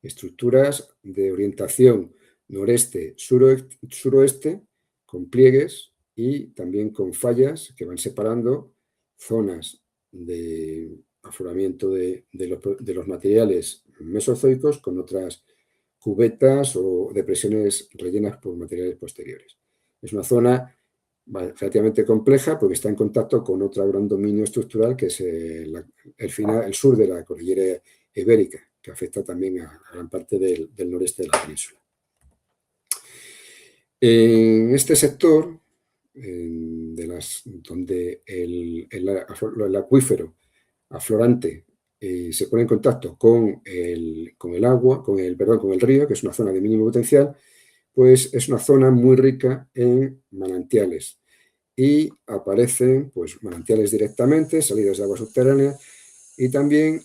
de orientación noreste-suroeste, con pliegues y también con fallas que van separando zonas de afloramiento de los materiales mesozoicos con otras cubetas o depresiones rellenas por materiales posteriores. Es una zona relativamente compleja porque está en contacto con otro gran dominio estructural que es el sur de la cordillera ibérica, que afecta también a gran parte del noreste de la península. En este sector, donde el acuífero aflorante se pone en contacto con el río, que es una zona de mínimo potencial, pues es una zona muy rica en manantiales y aparecen pues, manantiales directamente, salidas de agua subterránea y también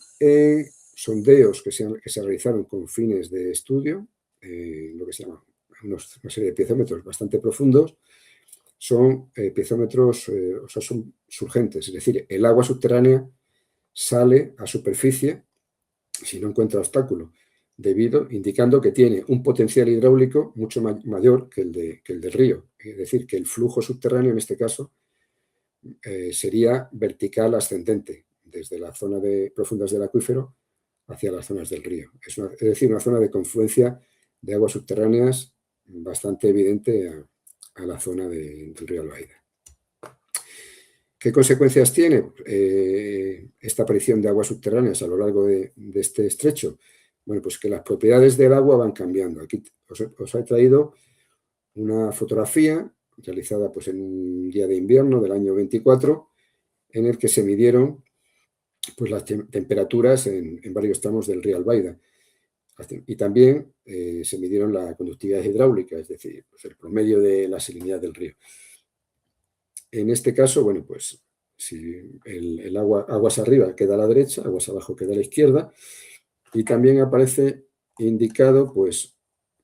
sondeos que se realizaron con fines de estudio, lo que se llama una serie de piezómetros bastante profundos, son piezómetros, o sea, son surgentes, es decir, el agua subterránea sale a superficie si no encuentra obstáculo, indicando que tiene un potencial hidráulico mucho mayor que el del río. Es decir, que el flujo subterráneo, en este caso, sería vertical ascendente, desde la zona profundas del acuífero hacia las zonas del río. Es decir, una zona de confluencia de aguas subterráneas bastante evidente a la zona del río Albaida. ¿Qué consecuencias tiene esta aparición de aguas subterráneas a lo largo de este estrecho? Bueno, pues que las propiedades del agua van cambiando. Aquí os he traído una fotografía realizada pues, en un día de invierno del año 24, en el que se midieron pues, las temperaturas en varios tramos del río Albaida. Y también se midieron la conductividad hidráulica, es decir, pues, el promedio de la salinidad del río. En este caso, bueno, pues si el agua, aguas arriba queda a la derecha, aguas abajo queda a la izquierda, y también aparece indicado, pues,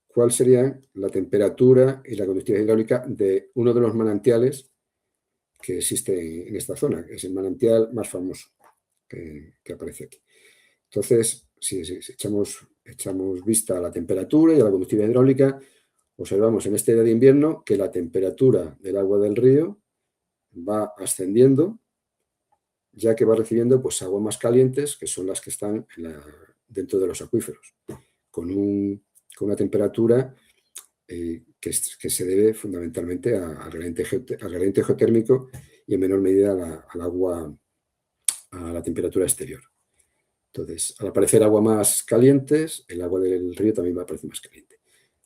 cuál sería la temperatura y la conductividad hidráulica de uno de los manantiales que existe en esta zona, que es el manantial más famoso que aparece aquí. Entonces, si echamos vista a la temperatura y a la conductividad hidráulica, observamos en este día de invierno que la temperatura del agua del río va ascendiendo, ya que va recibiendo pues, aguas más calientes, que son las que están dentro de los acuíferos, con una temperatura que se debe fundamentalmente al gradiente geotérmico y en menor medida al agua, a la temperatura exterior. Entonces, al aparecer agua más calientes, el agua del río también va a aparecer más caliente.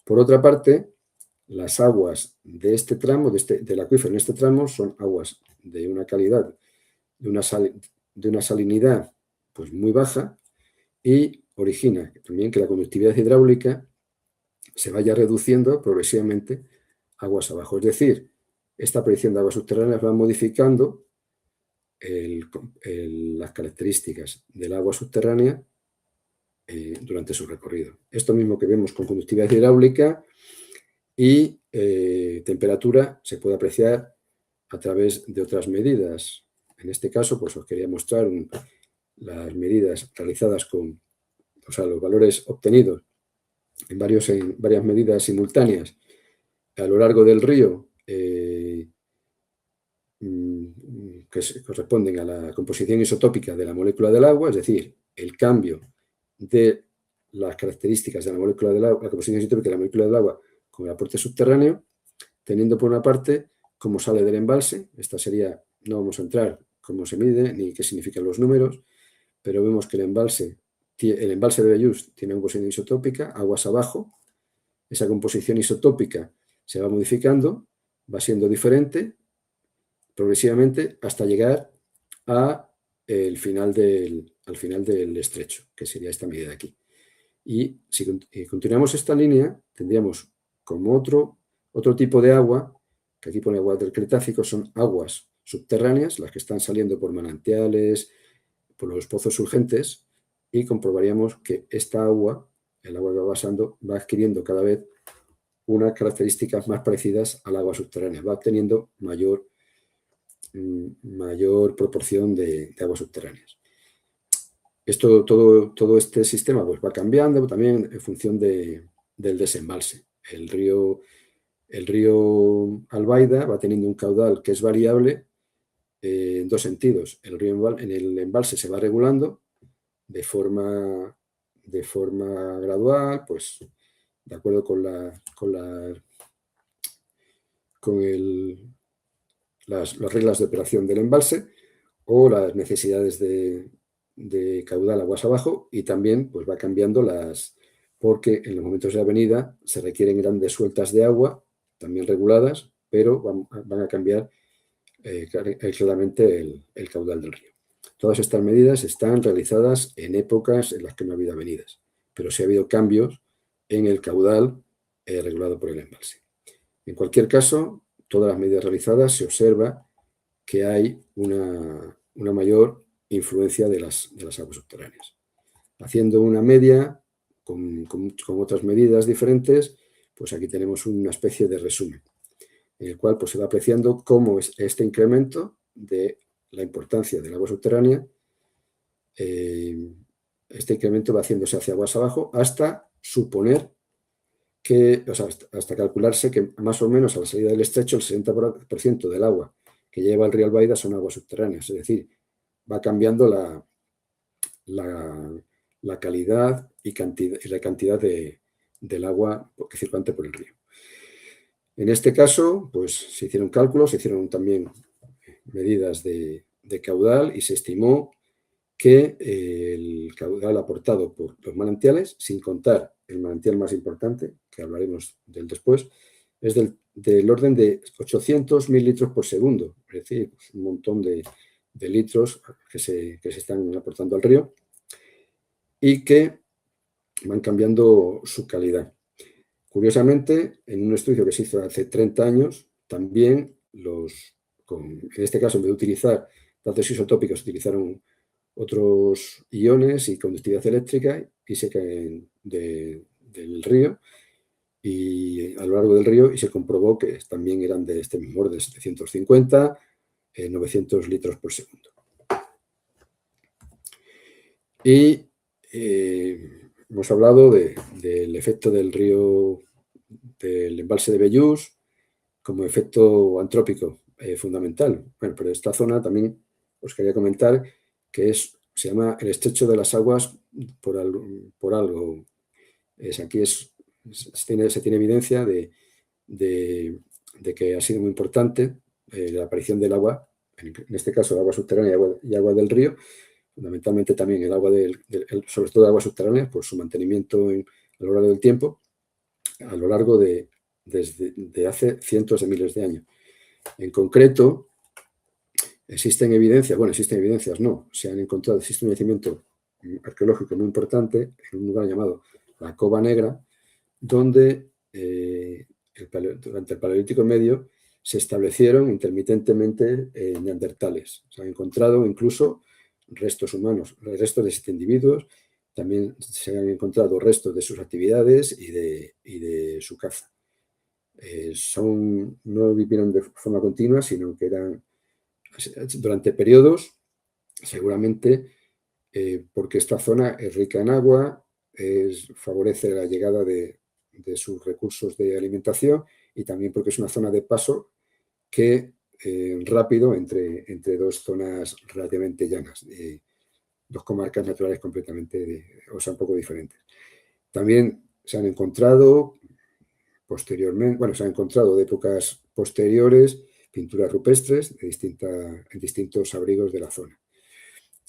Por otra parte, las aguas de este tramo, del acuífero en este tramo, son aguas de una calidad, de una salinidad pues, muy baja y origina también que la conductividad hidráulica se vaya reduciendo progresivamente aguas abajo. Es decir, esta aparición de aguas subterráneas va modificando las características del agua subterránea durante su recorrido. Esto mismo que vemos con conductividad hidráulica y temperatura se puede apreciar a través de otras medidas. En este caso, pues os quería mostrar las medidas realizadas los valores obtenidos en varias medidas simultáneas a lo largo del río que corresponden a la composición isotópica de la molécula del agua, es decir, el cambio de las características de la molécula del agua, la composición isotópica de la molécula del agua con el aporte subterráneo, teniendo por una parte cómo sale del embalse. Esta sería, no vamos a entrar cómo se mide ni qué significan los números, pero vemos que el embalse de Bellús tiene una composición isotópica, aguas abajo, esa composición isotópica se va modificando, va siendo diferente progresivamente hasta llegar al final del estrecho, que sería esta medida de aquí. Y si continuamos esta línea, tendríamos como otro tipo de agua, que aquí pone agua del Cretácico, son aguas subterráneas, las que están saliendo por manantiales, por los pozos surgentes, y comprobaríamos que esta agua, el agua que va pasando, va adquiriendo cada vez unas características más parecidas al agua subterránea, va teniendo mayor mayor proporción de aguas subterráneas. Todo este sistema pues, va cambiando también en función del desembalse. El río Albaida va teniendo un caudal que es variable en dos sentidos. El río en el embalse se va regulando de forma gradual, pues de acuerdo con las reglas de operación del embalse o las necesidades de caudal aguas abajo, y también pues va cambiando porque en los momentos de avenida se requieren grandes sueltas de agua, también reguladas, pero van a cambiar claramente el caudal del río. Todas estas medidas están realizadas en épocas en las que no ha habido avenidas, pero sí ha habido cambios en el caudal regulado por el embalse. En cualquier caso, todas las medidas realizadas se observa que hay una mayor influencia de las aguas subterráneas. Haciendo una media con otras medidas diferentes, pues aquí tenemos una especie de resumen, en el cual pues, se va apreciando cómo es este incremento de la importancia del agua subterránea. Este incremento va haciéndose hacia aguas abajo hasta suponer que, o sea, hasta calcularse que más o menos a la salida del estrecho el 60% del agua que lleva el río Albaida son aguas subterráneas, es decir, va cambiando la calidad y la cantidad del agua que circulante por el río. En este caso, pues se hicieron cálculos, se hicieron también medidas de caudal y se estimó que el caudal aportado por los manantiales, sin contar el manantial más importante, que hablaremos del después, es del orden de 800.000 litros por segundo, es decir, pues un montón de litros que se están aportando al río y que van cambiando su calidad. Curiosamente, en un estudio que se hizo hace 30 años, también en este caso, en vez de utilizar datos isotópicos, utilizaron otros iones y conductividad eléctrica y se caen del río y a lo largo del río, y se comprobó que también eran de este mismo orden, de 750, 900 litros por segundo. Y hemos hablado del efecto del río, del embalse de Bellús, como efecto antrópico fundamental. Bueno, pero esta zona también os quería comentar que se llama el estrecho de las aguas por algo. Aquí se tiene evidencia de que ha sido muy importante la aparición del agua, en este caso el agua subterránea y agua del río, fundamentalmente también el agua sobre todo el agua subterránea, por su mantenimiento a lo largo del tiempo, a lo largo desde hace cientos de miles de años. En concreto, existe un yacimiento arqueológico muy importante en un lugar llamado la Cova Negra, donde durante el Paleolítico Medio se establecieron intermitentemente neandertales. Se han encontrado incluso restos humanos, restos de 7 individuos. También se han encontrado restos de sus actividades y de su caza. No vivieron de forma continua, sino que eran durante periodos, seguramente porque esta zona es rica en agua, favorece la llegada de sus recursos de alimentación y también porque es una zona de paso que rápido entre dos zonas relativamente llanas, dos comarcas naturales completamente, un poco diferentes. También se han encontrado de épocas posteriores pinturas rupestres en distintos abrigos de la zona.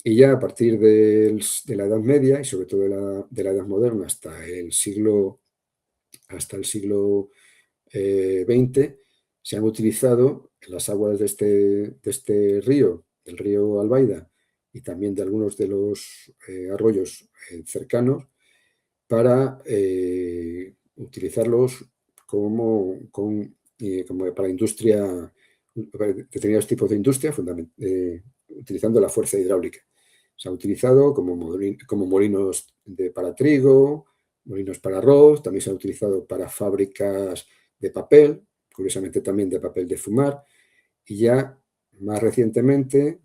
Y ya a partir de la Edad Media y sobre todo de la Edad Moderna hasta el siglo XX, se han utilizado las aguas de este río, del río Albaida, y también de algunos de los arroyos cercanos, para utilizarlos como para industria, para determinados tipos de industria, utilizando la fuerza hidráulica. Se ha utilizado como molinos para trigo, molinos para arroz, también se ha utilizado para fábricas de papel, curiosamente también de papel de fumar, y ya más recientemente,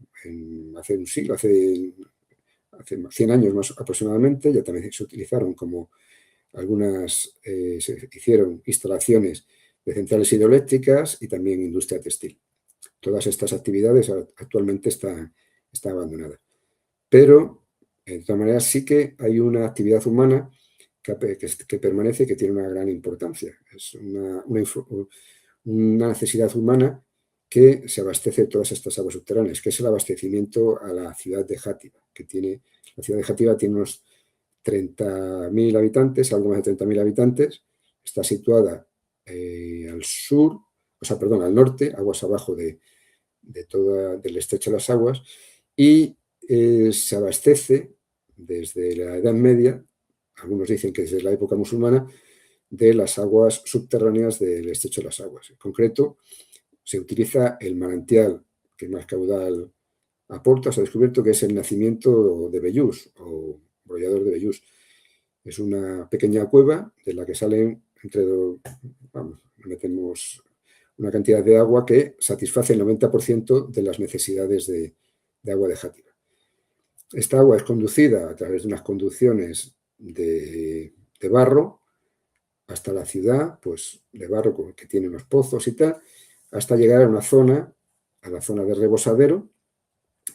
hace un siglo, hace 100 años más aproximadamente, ya también se utilizaron como se hicieron instalaciones de centrales hidroeléctricas y también industria textil. Todas estas actividades actualmente están abandonadas. Pero, de todas maneras, sí que hay una actividad humana que permanece y que tiene una gran importancia. Es una necesidad humana que se abastece de todas estas aguas subterráneas, que es el abastecimiento a la ciudad de Játiva, la ciudad de Játiva tiene unos 30.000 habitantes, algo más de 30.000 habitantes, está situada al norte, aguas abajo del estrecho de las aguas, y se abastece desde la Edad Media, algunos dicen que desde la época musulmana, de las aguas subterráneas del estrecho de las aguas. En concreto, se utiliza el manantial que más caudal aporta, se ha descubierto que es el nacimiento de Bellús o Brollador de Bellús. Es una pequeña cueva de la que salen metemos una cantidad de agua que satisface el 90% de las necesidades de agua de Játiva. Esta agua es conducida a través de unas conducciones de barro hasta la ciudad, pues de barro que tiene unos pozos y tal, hasta llegar a la zona de rebosadero,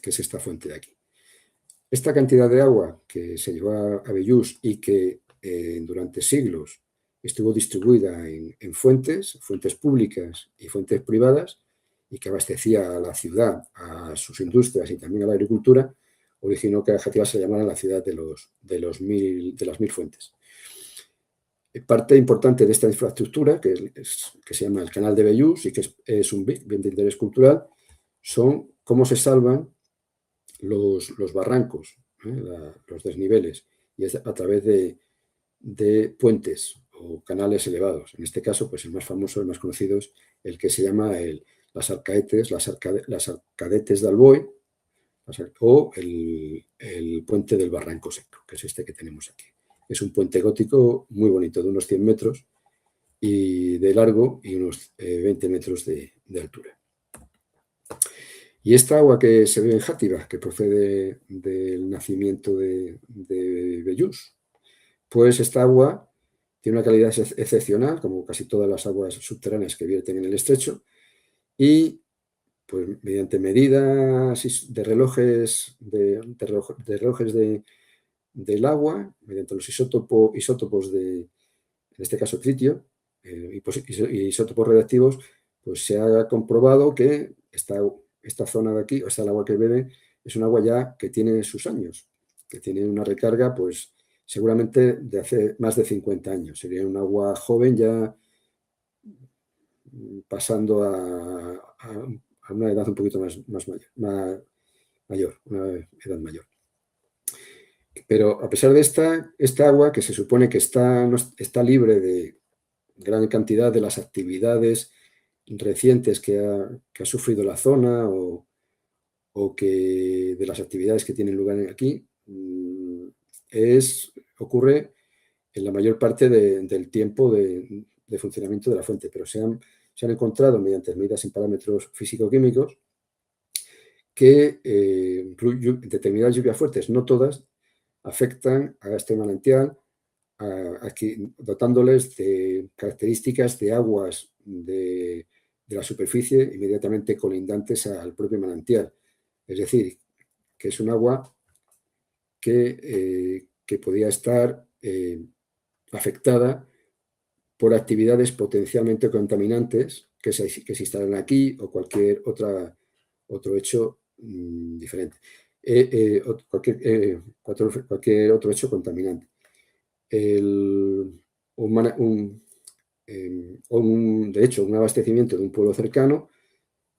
que es esta fuente de aquí. Esta cantidad de agua que se llevó a Bellús y que durante siglos estuvo distribuida en fuentes públicas y fuentes privadas, y que abastecía a la ciudad, a sus industrias y también a la agricultura, originó que Játiva se llamara la ciudad de las 1000 fuentes. Parte importante de esta infraestructura, que se llama el Canal de Bellús y que es un bien de interés cultural, son cómo se salvan los barrancos, los desniveles, y es a través de puentes o canales elevados. En este caso, pues el más famoso, el más conocido es el que se llama las Arcadetes de Alboy, o el puente del Barranco Seco, que es este que tenemos aquí. Es un puente gótico muy bonito, de unos 100 metros y de largo y unos 20 metros de altura. Y esta agua que se ve en Játiva, que procede del nacimiento de Bellús, pues esta agua tiene una calidad excepcional, como casi todas las aguas subterráneas que vierten en el estrecho, y pues mediante medidas de relojes del agua, mediante los isótopos en este caso tritio, y isótopos radiactivos, pues se ha comprobado que esta zona de aquí, o sea, el agua que beben, es un agua ya que tiene sus años, que tiene una recarga, pues seguramente de hace más de 50 años. Sería un agua joven ya pasando a una edad un poquito más mayor, una edad mayor. Pero a pesar de esta agua, que se supone que está libre de gran cantidad de las actividades recientes que ha sufrido la zona o que de las actividades que tienen lugar aquí, ocurre en la mayor parte del tiempo de funcionamiento de la fuente, pero se han encontrado mediante medidas en parámetros físico-químicos que determinadas lluvias fuertes, no todas, afectan a este manantial, dotándoles de características de aguas de la superficie inmediatamente colindantes al propio manantial. Es decir, que es un agua que podía estar afectada por actividades potencialmente contaminantes que se instalan aquí o cualquier otro hecho diferente. Cualquier otro hecho contaminante. De hecho, un abastecimiento de un pueblo cercano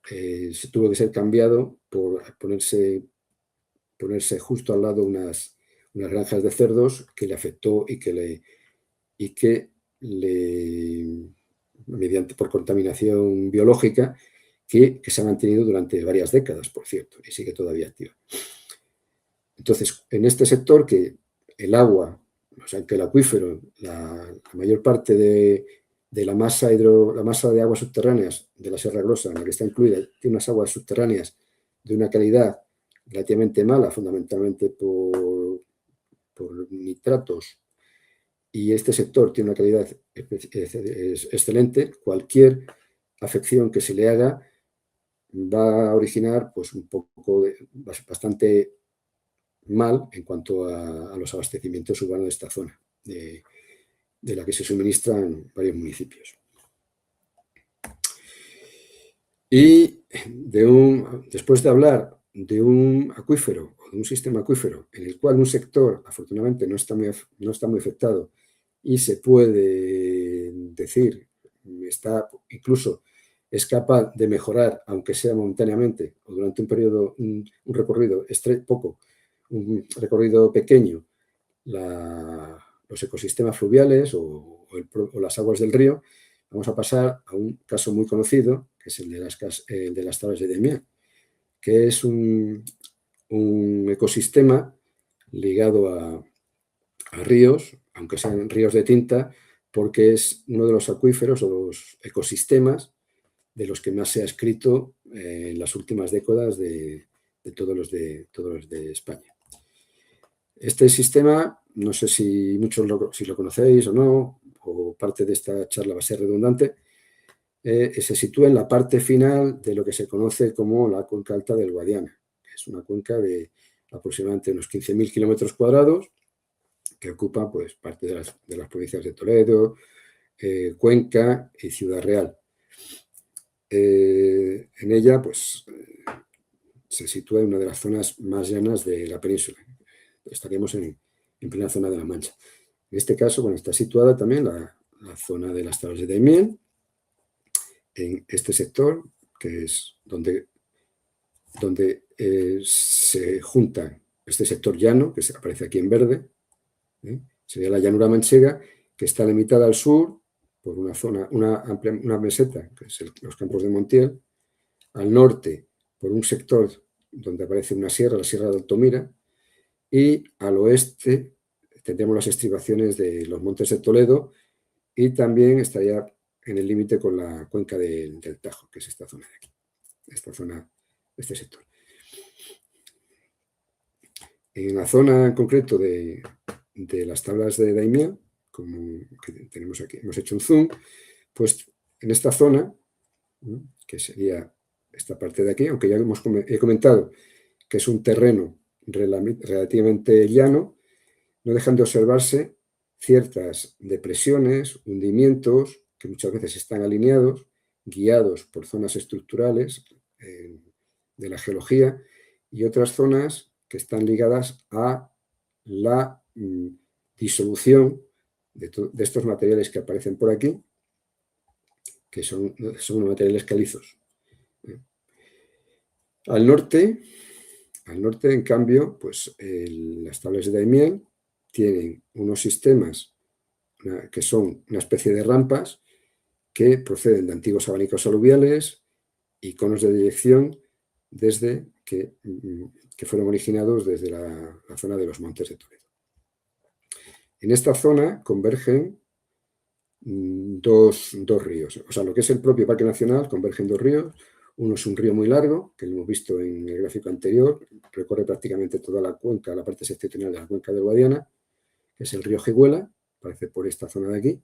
se tuvo que ser cambiado por ponerse justo al lado unas granjas de cerdos que le afectó y que por contaminación biológica que se ha mantenido durante varias décadas, por cierto, y sigue todavía activa. Entonces, en este sector que el agua, o sea, que el acuífero, la mayor parte de la masa de aguas subterráneas de la Sierra Grossa, en la que está incluida, tiene unas aguas subterráneas de una calidad relativamente mala, fundamentalmente por nitratos, y este sector tiene una calidad excelente. Cualquier afección que se le haga va a originar pues un poco bastante mal en cuanto a los abastecimientos urbanos de esta zona, de la que se suministran varios municipios. Y después de hablar de un acuífero o de un sistema acuífero en el cual un sector, afortunadamente, no está muy afectado y se puede decir, incluso es capaz de mejorar, aunque sea momentáneamente o durante un periodo, un recorrido pequeño, los ecosistemas fluviales o las aguas del río, vamos a pasar a un caso muy conocido, que es el de las tablas de Daimiel, que es un ecosistema ligado a ríos, aunque sean ríos de tinta, porque es uno de los acuíferos o los ecosistemas de los que más se ha escrito en las últimas décadas de todos los de España. Este sistema, no sé si muchos si lo conocéis o no, o parte de esta charla va a ser redundante, se sitúa en la parte final de lo que se conoce como la cuenca alta del Guadiana, que es una cuenca de aproximadamente unos 15.000 kilómetros cuadrados, que ocupa pues, parte de las provincias de Toledo, Cuenca y Ciudad Real. En ella pues, se sitúa en una de las zonas más llanas de la península. Estaríamos en plena zona de la Mancha. En este caso, bueno, está situada también la zona de las tablas de Daimiel, en este sector, que es donde se junta este sector llano, que aparece aquí en verde, sería la llanura manchega, que está limitada al sur por una meseta, que es los Campos de Montiel, al norte por un sector donde aparece una sierra, la Sierra de Altomira, y al oeste tendríamos las estribaciones de los Montes de Toledo, y también estaría en el límite con la cuenca del Tajo, que es esta zona de aquí, este sector. En la zona en concreto de las tablas de Daimiel, como que tenemos aquí, hemos hecho un zoom, pues en esta zona, que sería esta parte de aquí, aunque ya he comentado que es un terreno relativamente llano, no dejan de observarse ciertas depresiones, hundimientos, que muchas veces están alineados, guiados por zonas estructurales de la geología, y otras zonas que están ligadas a la disolución de estos materiales que aparecen por aquí, que son materiales calizos. Al norte, en cambio, pues las tablas de Daimiel tienen unos sistemas que son una especie de rampas que proceden de antiguos abanicos aluviales y conos de dirección que fueron originados desde la zona de los Montes de Toledo. En esta zona convergen dos ríos. O sea, lo que es el propio Parque Nacional convergen dos ríos. Uno es un río muy largo, que lo hemos visto en el gráfico anterior, recorre prácticamente toda la cuenca, la parte septentrional de la cuenca del Guadiana, que es el río Jiguela, aparece por esta zona de aquí.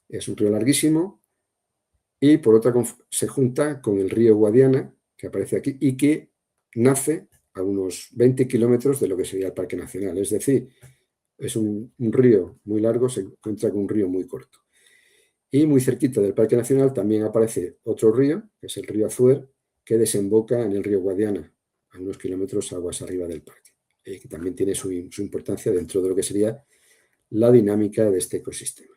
Es un río larguísimo y por otra se junta con el río Guadiana, que aparece aquí y que nace a unos 20 kilómetros de lo que sería el Parque Nacional. Es decir, es un río muy largo, se encuentra con un río muy corto. Y muy cerquita del Parque Nacional también aparece otro río, que es el río Azuer, que desemboca en el río Guadiana, a unos kilómetros aguas arriba del parque, que también tiene su importancia dentro de lo que sería la dinámica de este ecosistema.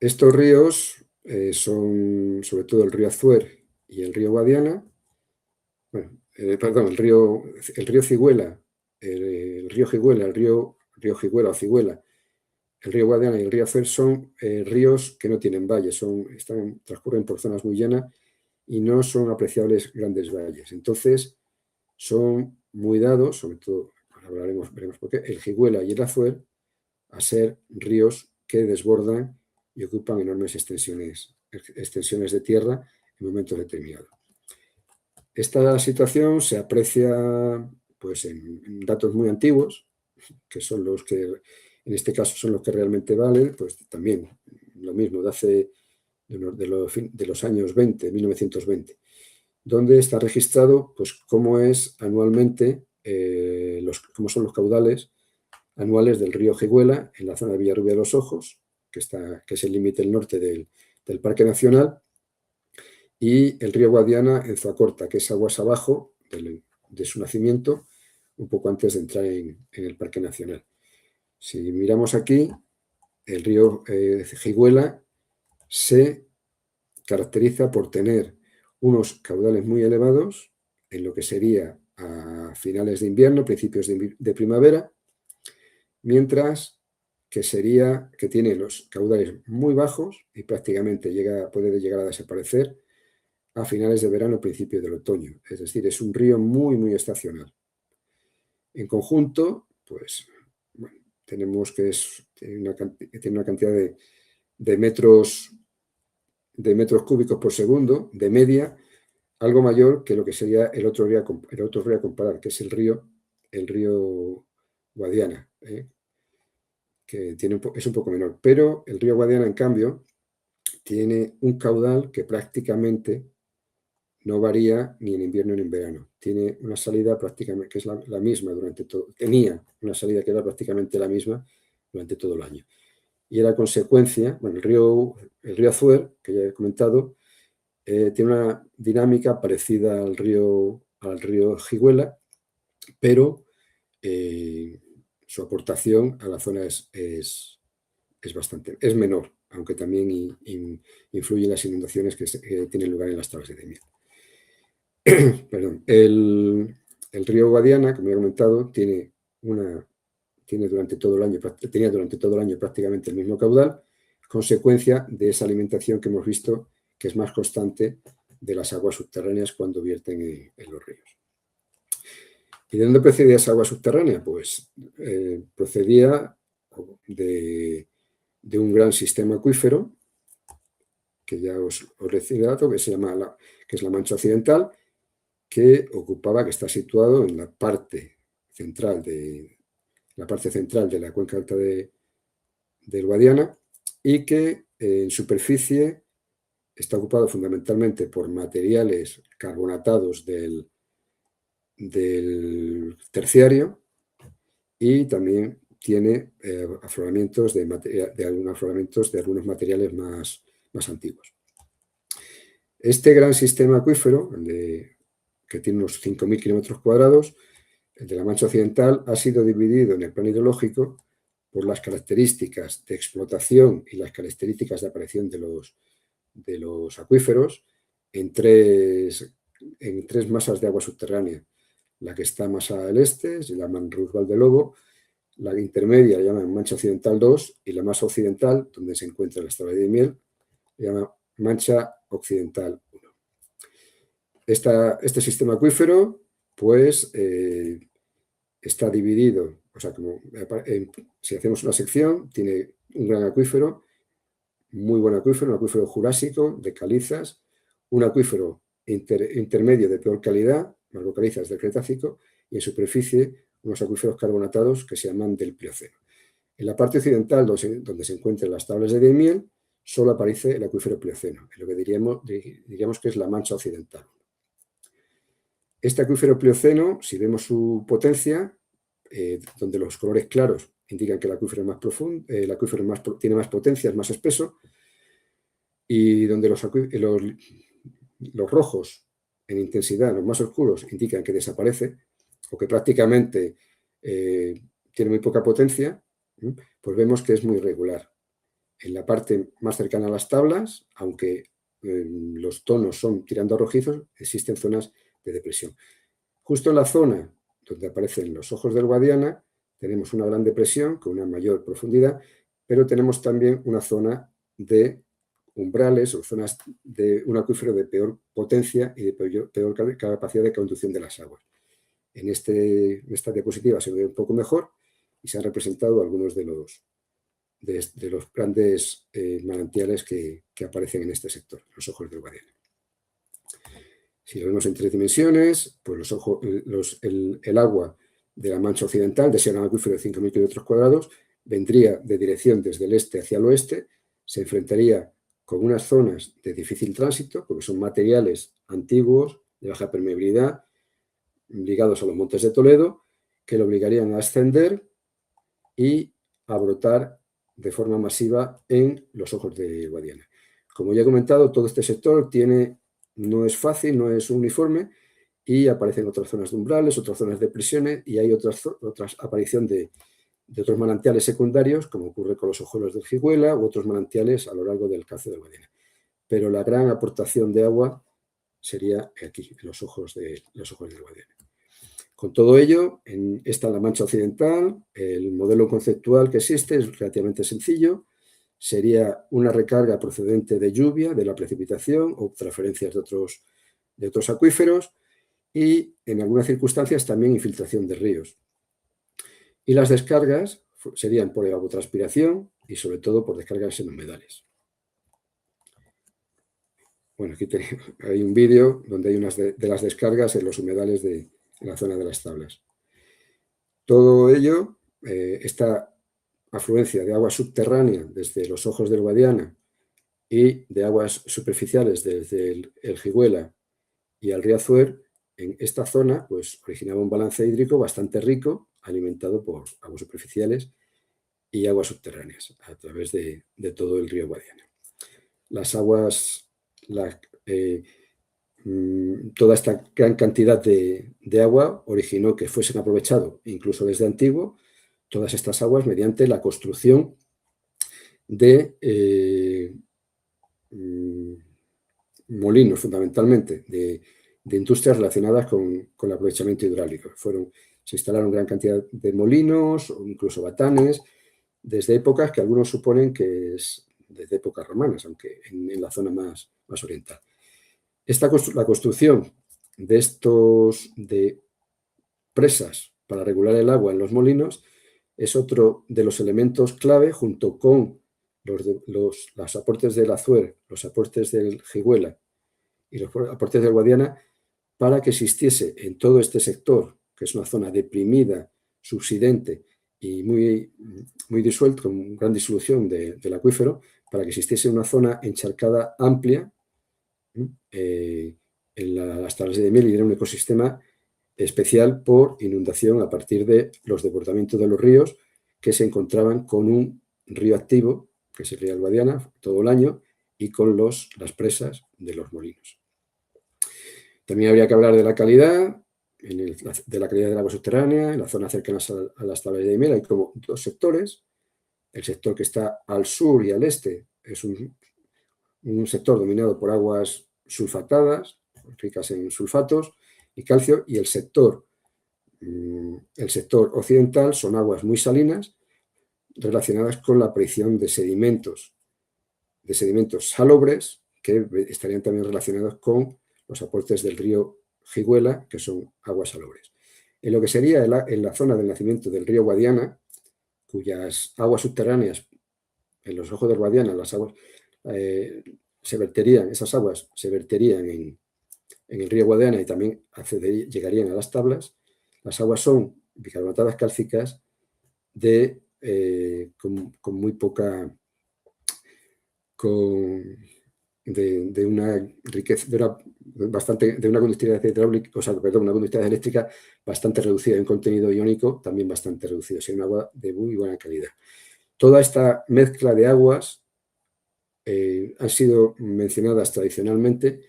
Estos ríos son sobre todo el río Azuer y el río Guadiana, el río Ciguela, el río Jiguela, el río Jiguela o Ciguela, el río Guadiana y el río Azuer son ríos que no tienen valles, transcurren por zonas muy llanas y no son apreciables grandes valles. Entonces, son muy dados, sobre todo, veremos por qué, el Jiguela y el Azuer, a ser ríos que desbordan y ocupan enormes extensiones de tierra en momentos determinados. Esta situación se aprecia pues, en datos muy antiguos, que son los que, en este caso, son los que realmente valen, pues también lo mismo de los años 20, 1920, donde está registrado pues, cómo es anualmente, cómo son los caudales anuales del río Jiguela en la zona de Villarrubia de los Ojos, que es el límite del norte del Parque Nacional, y el río Guadiana en Zoacorta, que es aguas abajo de su nacimiento, un poco antes de entrar en el Parque Nacional. Si miramos aquí, el río Jiguela se caracteriza por tener unos caudales muy elevados en lo que sería a finales de invierno, principios de primavera, mientras que tiene los caudales muy bajos y prácticamente puede llegar a desaparecer a finales de verano, principios del otoño. Es decir, es un río muy, muy estacional. En conjunto, pues, bueno, tenemos que tiene una cantidad de metros cúbicos por segundo, de media, algo mayor que lo que sería el otro río a comparar, que es el río Guadiana, que es un poco menor. Pero el río Guadiana, en cambio, tiene un caudal que prácticamente no varía ni en invierno ni en verano. Tiene una salida prácticamente que es la misma tenía una salida que era prácticamente la misma durante todo el año. Y era consecuencia, bueno, el río Azuer, que ya he comentado, tiene una dinámica parecida al río Jiguela, pero su aportación a la zona es menor, aunque también influyen las inundaciones que tienen lugar en las tablas de Demiel. Perdón, el río Guadiana, como he comentado, tenía durante todo el año prácticamente el mismo caudal, consecuencia de esa alimentación que hemos visto que es más constante de las aguas subterráneas cuando vierten en los ríos. ¿Y de dónde procedía esa agua subterránea? Pues procedía de un gran sistema acuífero que ya os he citado, que es la Mancha Occidental, que está situado en la parte central de la cuenca alta del Guadiana y que en superficie está ocupado fundamentalmente por materiales carbonatados del terciario y también tiene afloramientos de algunos materiales más antiguos. Este gran sistema acuífero, que tiene unos 5.000 kilómetros cuadrados, el de la Mancha Occidental, ha sido dividido en el plano hidrológico por las características de explotación y las características de aparición de los acuíferos en tres masas de agua subterránea. La que está más al este se llama Ruz Valdelobo, la intermedia la llaman Mancha Occidental 2 y la más occidental, donde se encuentra la Tabla de Miel, se llama Mancha Occidental 1. Este sistema acuífero, pues, está dividido, o sea, si hacemos una sección, tiene un gran acuífero, muy buen acuífero, un acuífero jurásico de calizas, un acuífero intermedio de peor calidad, margocalizas del Cretácico, y en superficie unos acuíferos carbonatados que se llaman del Plioceno. En la parte occidental, donde se encuentran las tablas de Daimiel, solo aparece el acuífero Plioceno, en lo que diríamos que es la Mancha Occidental. Este acuífero Plioceno, si vemos su potencia, donde los colores claros indican que el acuífero es más profundo, tiene más potencia, es más espeso, y donde los rojos en intensidad, los más oscuros, indican que desaparece o que prácticamente tiene muy poca potencia, pues vemos que es muy irregular. En la parte más cercana a las tablas, aunque los tonos son tirando a rojizos, existen zonas de depresión. Justo en la zona donde aparecen los ojos del Guadiana tenemos una gran depresión con una mayor profundidad, pero tenemos también una zona de umbrales o zonas de un acuífero de peor potencia y de peor capacidad de conducción de las aguas. En esta diapositiva se ve un poco mejor y se han representado algunos de de los grandes manantiales que aparecen en este sector, los ojos del Guadiana. Si lo vemos en 3 dimensiones, pues el agua de la Mancha Occidental, de ese gran acuífero de 5.000 kilómetros cuadrados, vendría de dirección desde el este hacia el oeste, se enfrentaría con unas zonas de difícil tránsito, porque son materiales antiguos, de baja permeabilidad, ligados a los montes de Toledo, que lo obligarían a ascender y a brotar de forma masiva en los ojos de Guadiana. Como ya he comentado, todo este sector no es fácil, no es uniforme, y aparecen otras zonas de umbrales, otras zonas de presiones, y hay otras aparición de otros manantiales secundarios, como ocurre con los ojuelos del Jigüela u otros manantiales a lo largo del cauce del Guadiana. Pero la gran aportación de agua sería aquí, en los ojos del Guadiana. Con todo ello, esta es la Mancha Occidental. El modelo conceptual que existe es relativamente sencillo. Sería una recarga procedente de lluvia, de la precipitación o transferencias de otros acuíferos, y en algunas circunstancias también infiltración de ríos. Y las descargas serían por evapotranspiración y sobre todo por descargas en humedales. Bueno, aquí hay un vídeo donde hay unas de las descargas en los humedales en la zona de las tablas. Todo ello, esta afluencia de agua subterránea desde los ojos del Guadiana y de aguas superficiales desde el Jigüela y el río Azuer, en esta zona pues originaba un balance hídrico bastante rico, alimentado por aguas superficiales y aguas subterráneas a través de todo el río Guadiana. Las aguas, toda esta gran cantidad de agua originó que fuesen aprovechado, incluso desde antiguo, todas estas aguas mediante la construcción de molinos, fundamentalmente, de industrias relacionadas con el aprovechamiento hidráulico. Se instalaron gran cantidad de molinos, o incluso batanes, desde épocas que algunos suponen que es desde épocas romanas, aunque en la zona más oriental. La construcción de presas para regular el agua en los molinos es otro de los elementos clave, junto con los aportes del Azuer, los aportes del Jigüela y los aportes del Guadiana, para que existiese en todo este sector, que es una zona deprimida, subsidente y muy, muy disuelto, con gran disolución del acuífero, para que existiese una zona encharcada amplia en las tablas de miel, y era un ecosistema especial por inundación a partir de los desbordamientos de los ríos, que se encontraban con un río activo, que es el río Guadiana, todo el año, y con las presas de los molinos. También habría que hablar de la calidad, de la calidad del agua subterránea. En la zona cercana a las tablas de miel hay como 2 sectores. El sector que está al sur y al este es un sector dominado por aguas sulfatadas, ricas en sulfatos y calcio, y el sector occidental son aguas muy salinas, relacionadas con la aparición de sedimentos salobres, que estarían también relacionados con los aportes del río Jigüela, que son aguas salobres. En lo que sería en la zona del nacimiento del río Guadiana, cuyas aguas subterráneas, en los ojos del Guadiana, las aguas esas aguas se verterían en el río Guadiana y también llegarían a las tablas. Las aguas son bicarbonatadas cálcicas con muy poca, de una riqueza, de una conductividad hidráulica, una conductividad eléctrica bastante reducida, y un contenido iónico también bastante reducido, es un agua de muy buena calidad. Toda esta mezcla de aguas han sido mencionadas tradicionalmente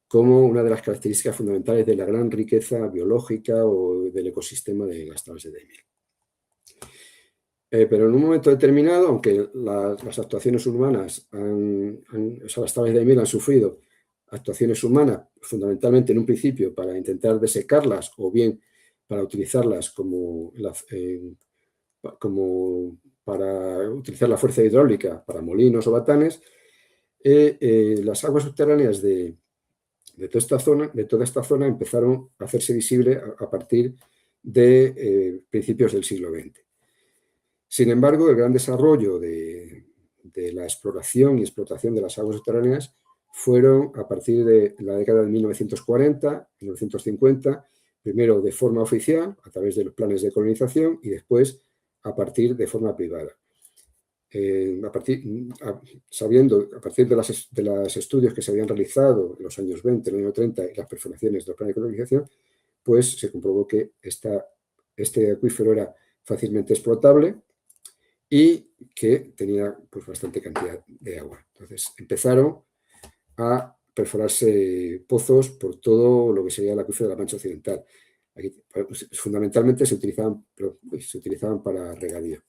como una de las características fundamentales de la gran riqueza biológica o del ecosistema de las tablas de Daimiel. Pero en un momento determinado, aunque las actuaciones humanas, las tablas de Daimiel han sufrido actuaciones humanas, fundamentalmente en un principio para intentar desecarlas o bien para utilizarlas para utilizar la fuerza hidráulica para molinos o batanes, las aguas subterráneas de toda esta zona empezaron a hacerse visible a partir de principios del siglo XX. Sin embargo, el gran desarrollo de la exploración y explotación de las aguas subterráneas fueron a partir de la década de 1940, 1950, primero de forma oficial, a través de los planes de colonización, y después a partir de forma privada. A partir de los estudios que se habían realizado en los años 20, en el año 30 y las perforaciones de los planes de colonización, pues se comprobó que este acuífero era fácilmente explotable y que tenía pues, bastante cantidad de agua. Entonces empezaron a perforarse pozos por todo lo que sería el acuífero de la Mancha Occidental. Aquí, pues, fundamentalmente se utilizaban para regadío.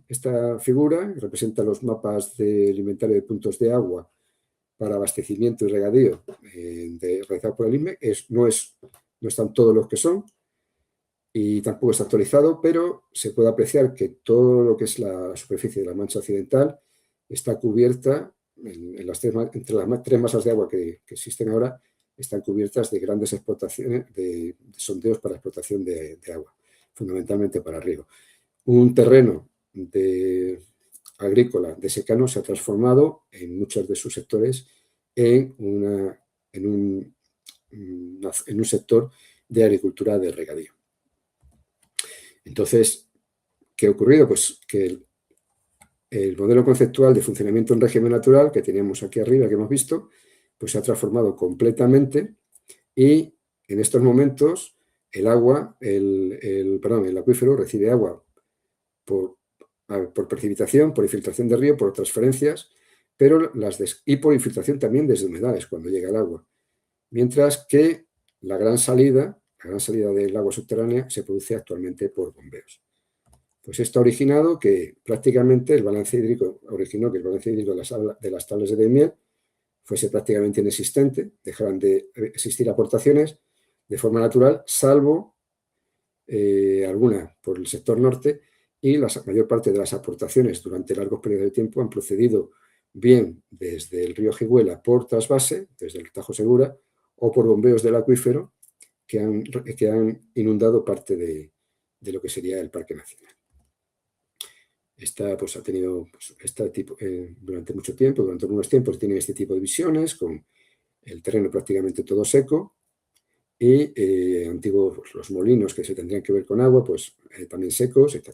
Esta figura representa los mapas del inventario de puntos de agua para abastecimiento y regadío realizado por el INME. No están todos los que son y tampoco está actualizado, pero se puede apreciar que todo lo que es la superficie de la Mancha Occidental está cubierta, entre las tres masas de agua que existen ahora, están cubiertas de grandes explotaciones, de sondeos para explotación de agua, fundamentalmente para riego. Un terreno agrícola de secano se ha transformado en muchos de sus sectores en un sector de agricultura de regadío. Entonces, ¿qué ha ocurrido? Pues que el modelo conceptual de funcionamiento en régimen natural que teníamos aquí arriba, que hemos visto, pues se ha transformado completamente y en estos momentos el acuífero recibe agua por precipitación, por infiltración de río, por transferencias, y por infiltración también desde humedales cuando llega el agua. Mientras que la gran salida del agua subterránea se produce actualmente por bombeos. Pues esto ha originado que prácticamente el balance hídrico de las tablas de Daimiel fuese prácticamente inexistente, dejaran de existir aportaciones de forma natural, salvo alguna por el sector norte, y la mayor parte de las aportaciones durante largos periodos de tiempo han procedido bien desde el río Jiguela por trasvase, desde el Tajo Segura, o por bombeos del acuífero que han inundado parte de lo que sería el Parque Nacional. Esta pues, ha tenido durante mucho tiempo, durante algunos tiempos, tienen este tipo de visiones, con el terreno prácticamente todo seco y antiguos los molinos que se tendrían que ver con agua, pues también secos, etc.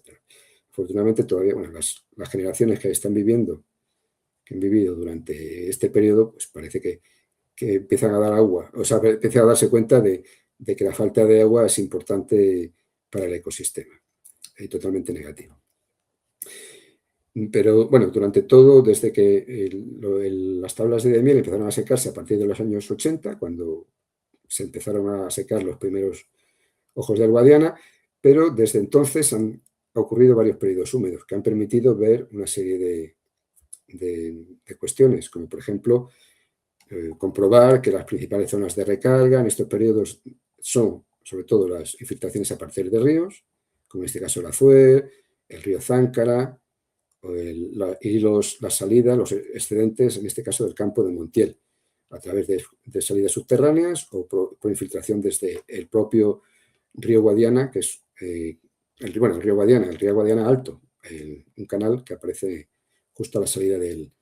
Afortunadamente todavía, las generaciones que han vivido durante este periodo, pues parece que empiezan a dar agua, empiezan a darse cuenta de que la falta de agua es importante para el ecosistema y totalmente negativo. Pero bueno, durante todo, desde que las tablas de Daimiel empezaron a secarse a partir de los años 80, cuando se empezaron a secar los primeros ojos del Guadiana, pero desde entonces han ocurrido varios periodos húmedos que han permitido ver una serie de cuestiones, como por ejemplo comprobar que las principales zonas de recarga en estos periodos son sobre todo las infiltraciones a partir de ríos, como en este caso el Azuer, el río Záncara, las salidas, los excedentes, en este caso del campo de Montiel, a través de salidas subterráneas o por infiltración desde el propio río Guadiana, que es el río Guadiana Alto, un canal que aparece justo a la salida del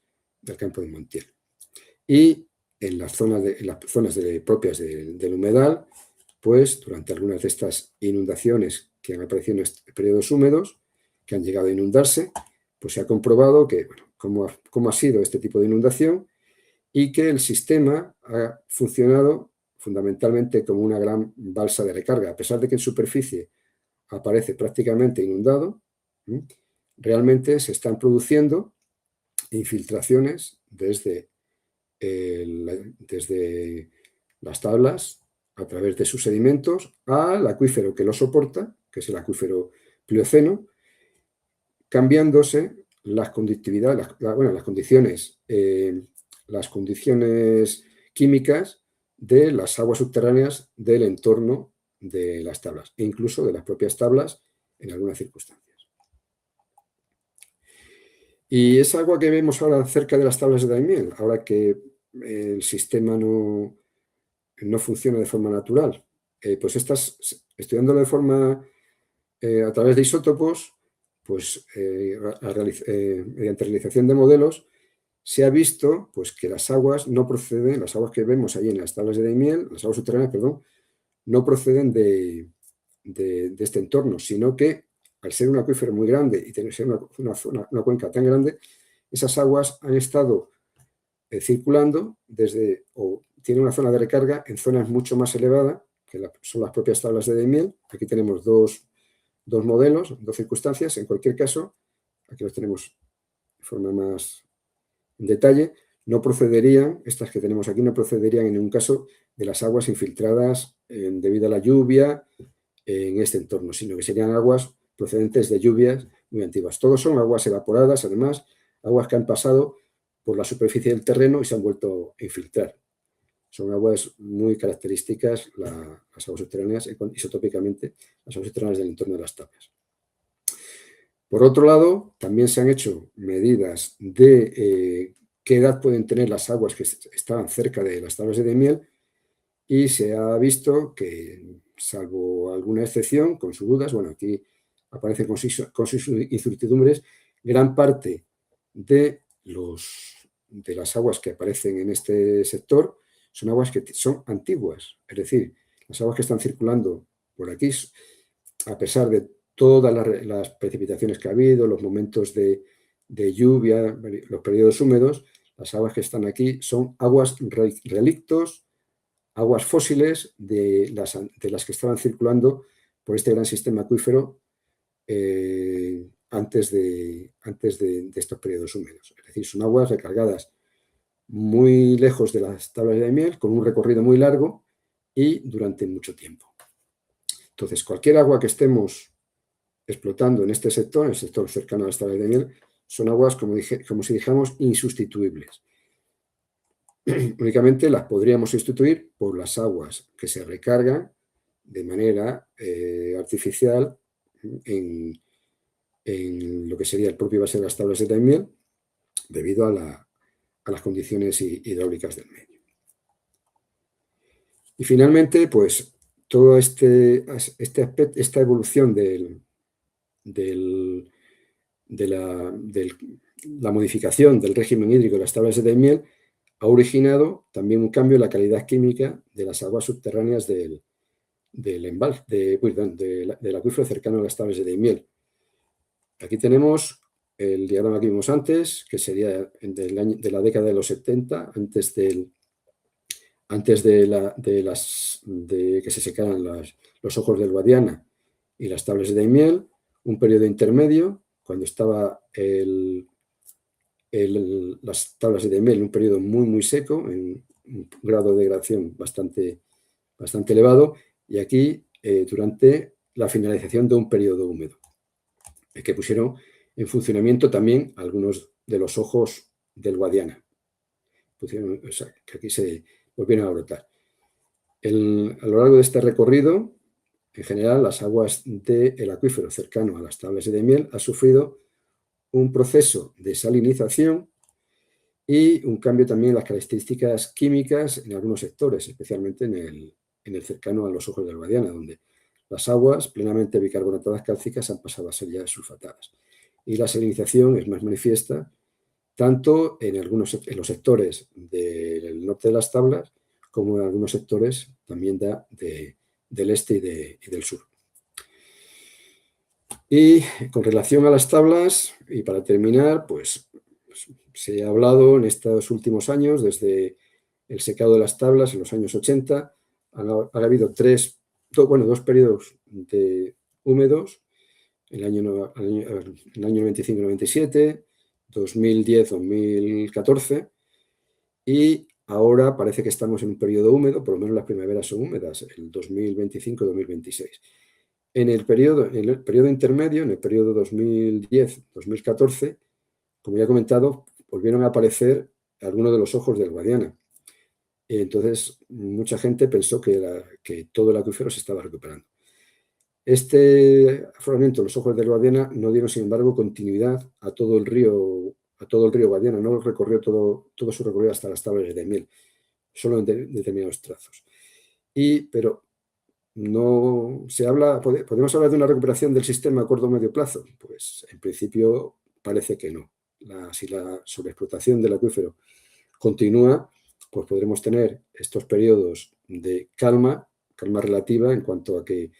campo de Montiel. Y en las zonas propias del humedal, pues durante algunas de estas inundaciones que han aparecido en periodos húmedos, que han llegado a inundarse, pues se ha comprobado que, cómo ha sido este tipo de inundación y que el sistema ha funcionado fundamentalmente como una gran balsa de recarga. A pesar de que en superficie aparece prácticamente inundado, realmente se están produciendo infiltraciones desde las tablas a través de sus sedimentos al acuífero que lo soporta, que es el acuífero Plioceno, cambiándose las conductividades, las condiciones químicas de las aguas subterráneas del entorno de las tablas e incluso de las propias tablas en algunas circunstancias. Y esa agua que vemos ahora cerca de las tablas de Daimiel, ahora que el sistema no funciona de forma natural, pues estudiándolo de forma a través de isótopos, pues mediante realización de modelos, se ha visto pues, que las aguas no proceden, las aguas que vemos ahí en las tablas de Daimiel, las aguas subterráneas, perdón, no proceden de este entorno, sino que al ser un acuífero muy grande y tener una cuenca tan grande, esas aguas han estado circulando o tiene una zona de recarga en zonas mucho más elevadas, que son las propias tablas de Daimiel. Aquí tenemos dos modelos, dos circunstancias. En cualquier caso, aquí los tenemos de forma más en detalle, no procederían, estas que tenemos aquí, no procederían en ningún caso de las aguas infiltradas debido a la lluvia en este entorno, sino que serían aguas procedentes de lluvias muy antiguas. Todos son aguas evaporadas, además, aguas que han pasado por la superficie del terreno y se han vuelto a infiltrar. Son aguas muy características, las aguas subterráneas, isotópicamente, las aguas subterráneas del entorno de las tablas. Por otro lado, también se han hecho medidas de qué edad pueden tener las aguas que estaban cerca de las tablas de Daimiel y se ha visto que, salvo alguna excepción, con sus dudas, bueno, aquí aparecen con sus incertidumbres, gran parte de las aguas que aparecen en este sector son aguas que son antiguas, es decir, las aguas que están circulando por aquí, a pesar de todas las precipitaciones que ha habido, los momentos de lluvia, los periodos húmedos, las aguas que están aquí son aguas relictos, aguas fósiles de las que estaban circulando por este gran sistema acuífero antes de estos periodos húmedos. Es decir, son aguas recargadas muy lejos de las tablas de Daimiel, con un recorrido muy largo y durante mucho tiempo. Entonces, cualquier agua que estemos explotando en este sector, en el sector cercano a las tablas de Daimiel, son aguas, como si dijéramos, insustituibles. Únicamente las podríamos sustituir por las aguas que se recargan de manera artificial en lo que sería el propio base de las tablas de Daimiel, debido a las condiciones hidráulicas del medio. Y finalmente, pues, toda esta evolución de la modificación del régimen hídrico de las tablas de Daimiel ha originado también un cambio en la calidad química de las aguas subterráneas del acuífero cercano a las tablas de Daimiel. Aquí tenemos el diagrama que vimos antes, que sería de la década de los 70, antes de que se secaran los ojos del Guadiana y las tablas de Daimiel, un periodo intermedio, cuando estaba las tablas de Daimiel en un periodo muy, muy seco, en un grado de degradación bastante elevado, y aquí durante la finalización de un periodo húmedo, que pusieron en funcionamiento también algunos de los ojos del Guadiana. O sea, que aquí se volvieron a brotar. A lo largo de este recorrido, en general, las aguas del acuífero cercano a las tablas de Daimiel han sufrido un proceso de salinización y un cambio también en las características químicas en algunos sectores, especialmente en el cercano a los ojos del Guadiana, donde las aguas plenamente bicarbonatadas cálcicas han pasado a ser ya sulfatadas. Y la salinización es más manifiesta tanto en los sectores del norte de las tablas como en algunos sectores también del este y del sur. Y con relación a las tablas, y para terminar, pues se ha hablado en estos últimos años, desde el secado de las tablas en los años 80, ha habido dos periodos húmedos, el año 95-97, 2010-2014, y ahora parece que estamos en un periodo húmedo, por lo menos las primaveras son húmedas, el 2025-2026. En el periodo intermedio, en el periodo 2010-2014, como ya he comentado, volvieron a aparecer algunos de los ojos del Guadiana. Entonces, mucha gente pensó que todo el acuífero se estaba recuperando. Este afloramiento de los ojos del Guadiana no dieron, sin embargo, continuidad a todo el río Guadiana, no recorrió todo su recorrido hasta las tablas de Daimiel, solo en determinados trazos. Pero no se habla, ¿podemos hablar de una recuperación del sistema a corto o medio plazo? Pues en principio parece que no. Si la sobreexplotación del acuífero continúa, pues podremos tener estos periodos de calma relativa en cuanto a que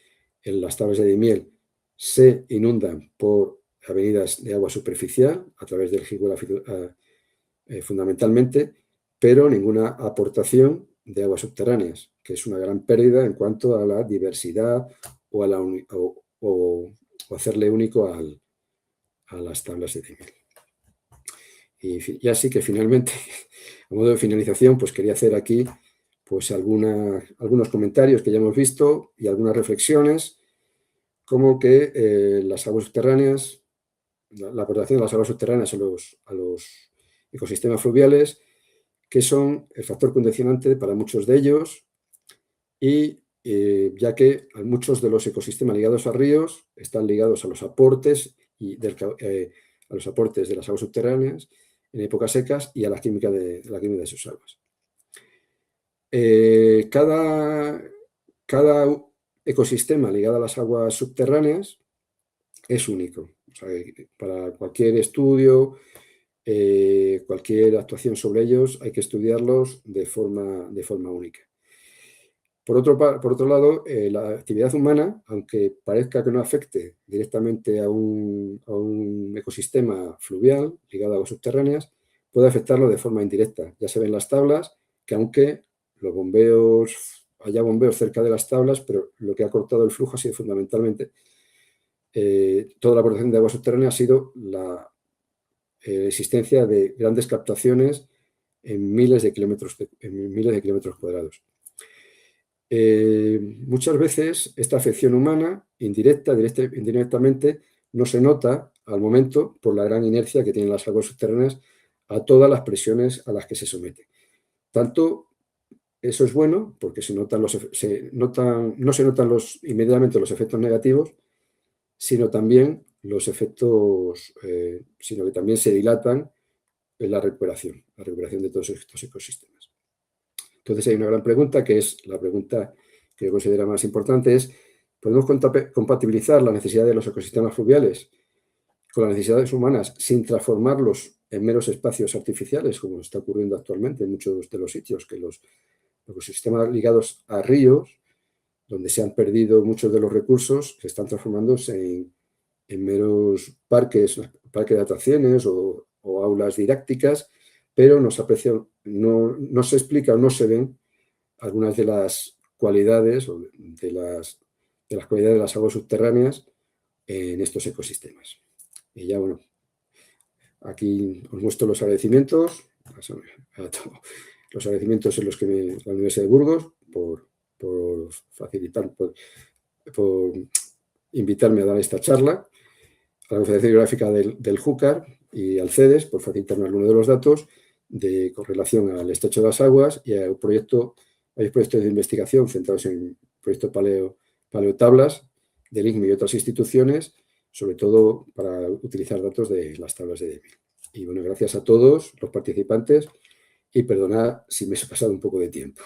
en las tablas de Daimiel se inundan por avenidas de agua superficial a través del Higuera fundamentalmente, pero ninguna aportación de aguas subterráneas, que es una gran pérdida en cuanto a la diversidad o, o hacerle único a las tablas de Daimiel. Y ya sí que finalmente, a modo de finalización, pues quería hacer aquí pues algunos comentarios que ya hemos visto y algunas reflexiones, como que las aguas subterráneas, la aportación de las aguas subterráneas a los ecosistemas fluviales, que son el factor condicionante para muchos de ellos, y ya que muchos de los ecosistemas ligados a ríos están ligados a los aportes a los aportes de las aguas subterráneas en épocas secas y a la química de sus aguas. Cada ecosistema ligado a las aguas subterráneas es único. O sea, para cualquier estudio, cualquier actuación sobre ellos, hay que estudiarlos de forma única. Por otro lado, la actividad humana, aunque parezca que no afecte directamente a un ecosistema fluvial ligado a aguas subterráneas, puede afectarlo de forma indirecta. Ya se ven las tablas que, aunque haya bombeos cerca de las tablas, pero lo que ha cortado el flujo ha sido fundamentalmente toda la aportación de agua subterránea ha sido la existencia de grandes captaciones en miles de kilómetros cuadrados. Muchas veces esta afección humana, indirectamente, no se nota al momento por la gran inercia que tienen las aguas subterráneas a todas las presiones a las que se somete. Tanto eso es bueno porque no se notan inmediatamente los efectos negativos, sino también sino que también se dilatan en la recuperación de todos estos ecosistemas. Entonces hay una gran pregunta, que es la pregunta que yo considero más importante, es: ¿podemos compatibilizar la necesidad de los ecosistemas fluviales con las necesidades humanas sin transformarlos en meros espacios artificiales, como está ocurriendo actualmente en muchos de los sitios, que los ecosistemas ligados a ríos, donde se han perdido muchos de los recursos, se están transformándose en meros parques de atracciones o aulas didácticas, pero no se explica o no se ven algunas de las cualidades o de las cualidades de las aguas subterráneas en estos ecosistemas. Y ya, bueno, aquí os muestro los agradecimientos, los agradecimientos en los que la Universidad de Burgos por facilitar, por invitarme a dar esta charla, a la Confederación Hidrográfica del Júcar y al CEDES por facilitarme algunos de los datos con relación al estrecho de las aguas y a varios proyectos de investigación centrados en el proyecto Paleotablas del ICME y otras instituciones, sobre todo para utilizar datos de las tablas de Daimiel. Y bueno, gracias a todos los participantes y perdonad si me he pasado un poco de tiempo.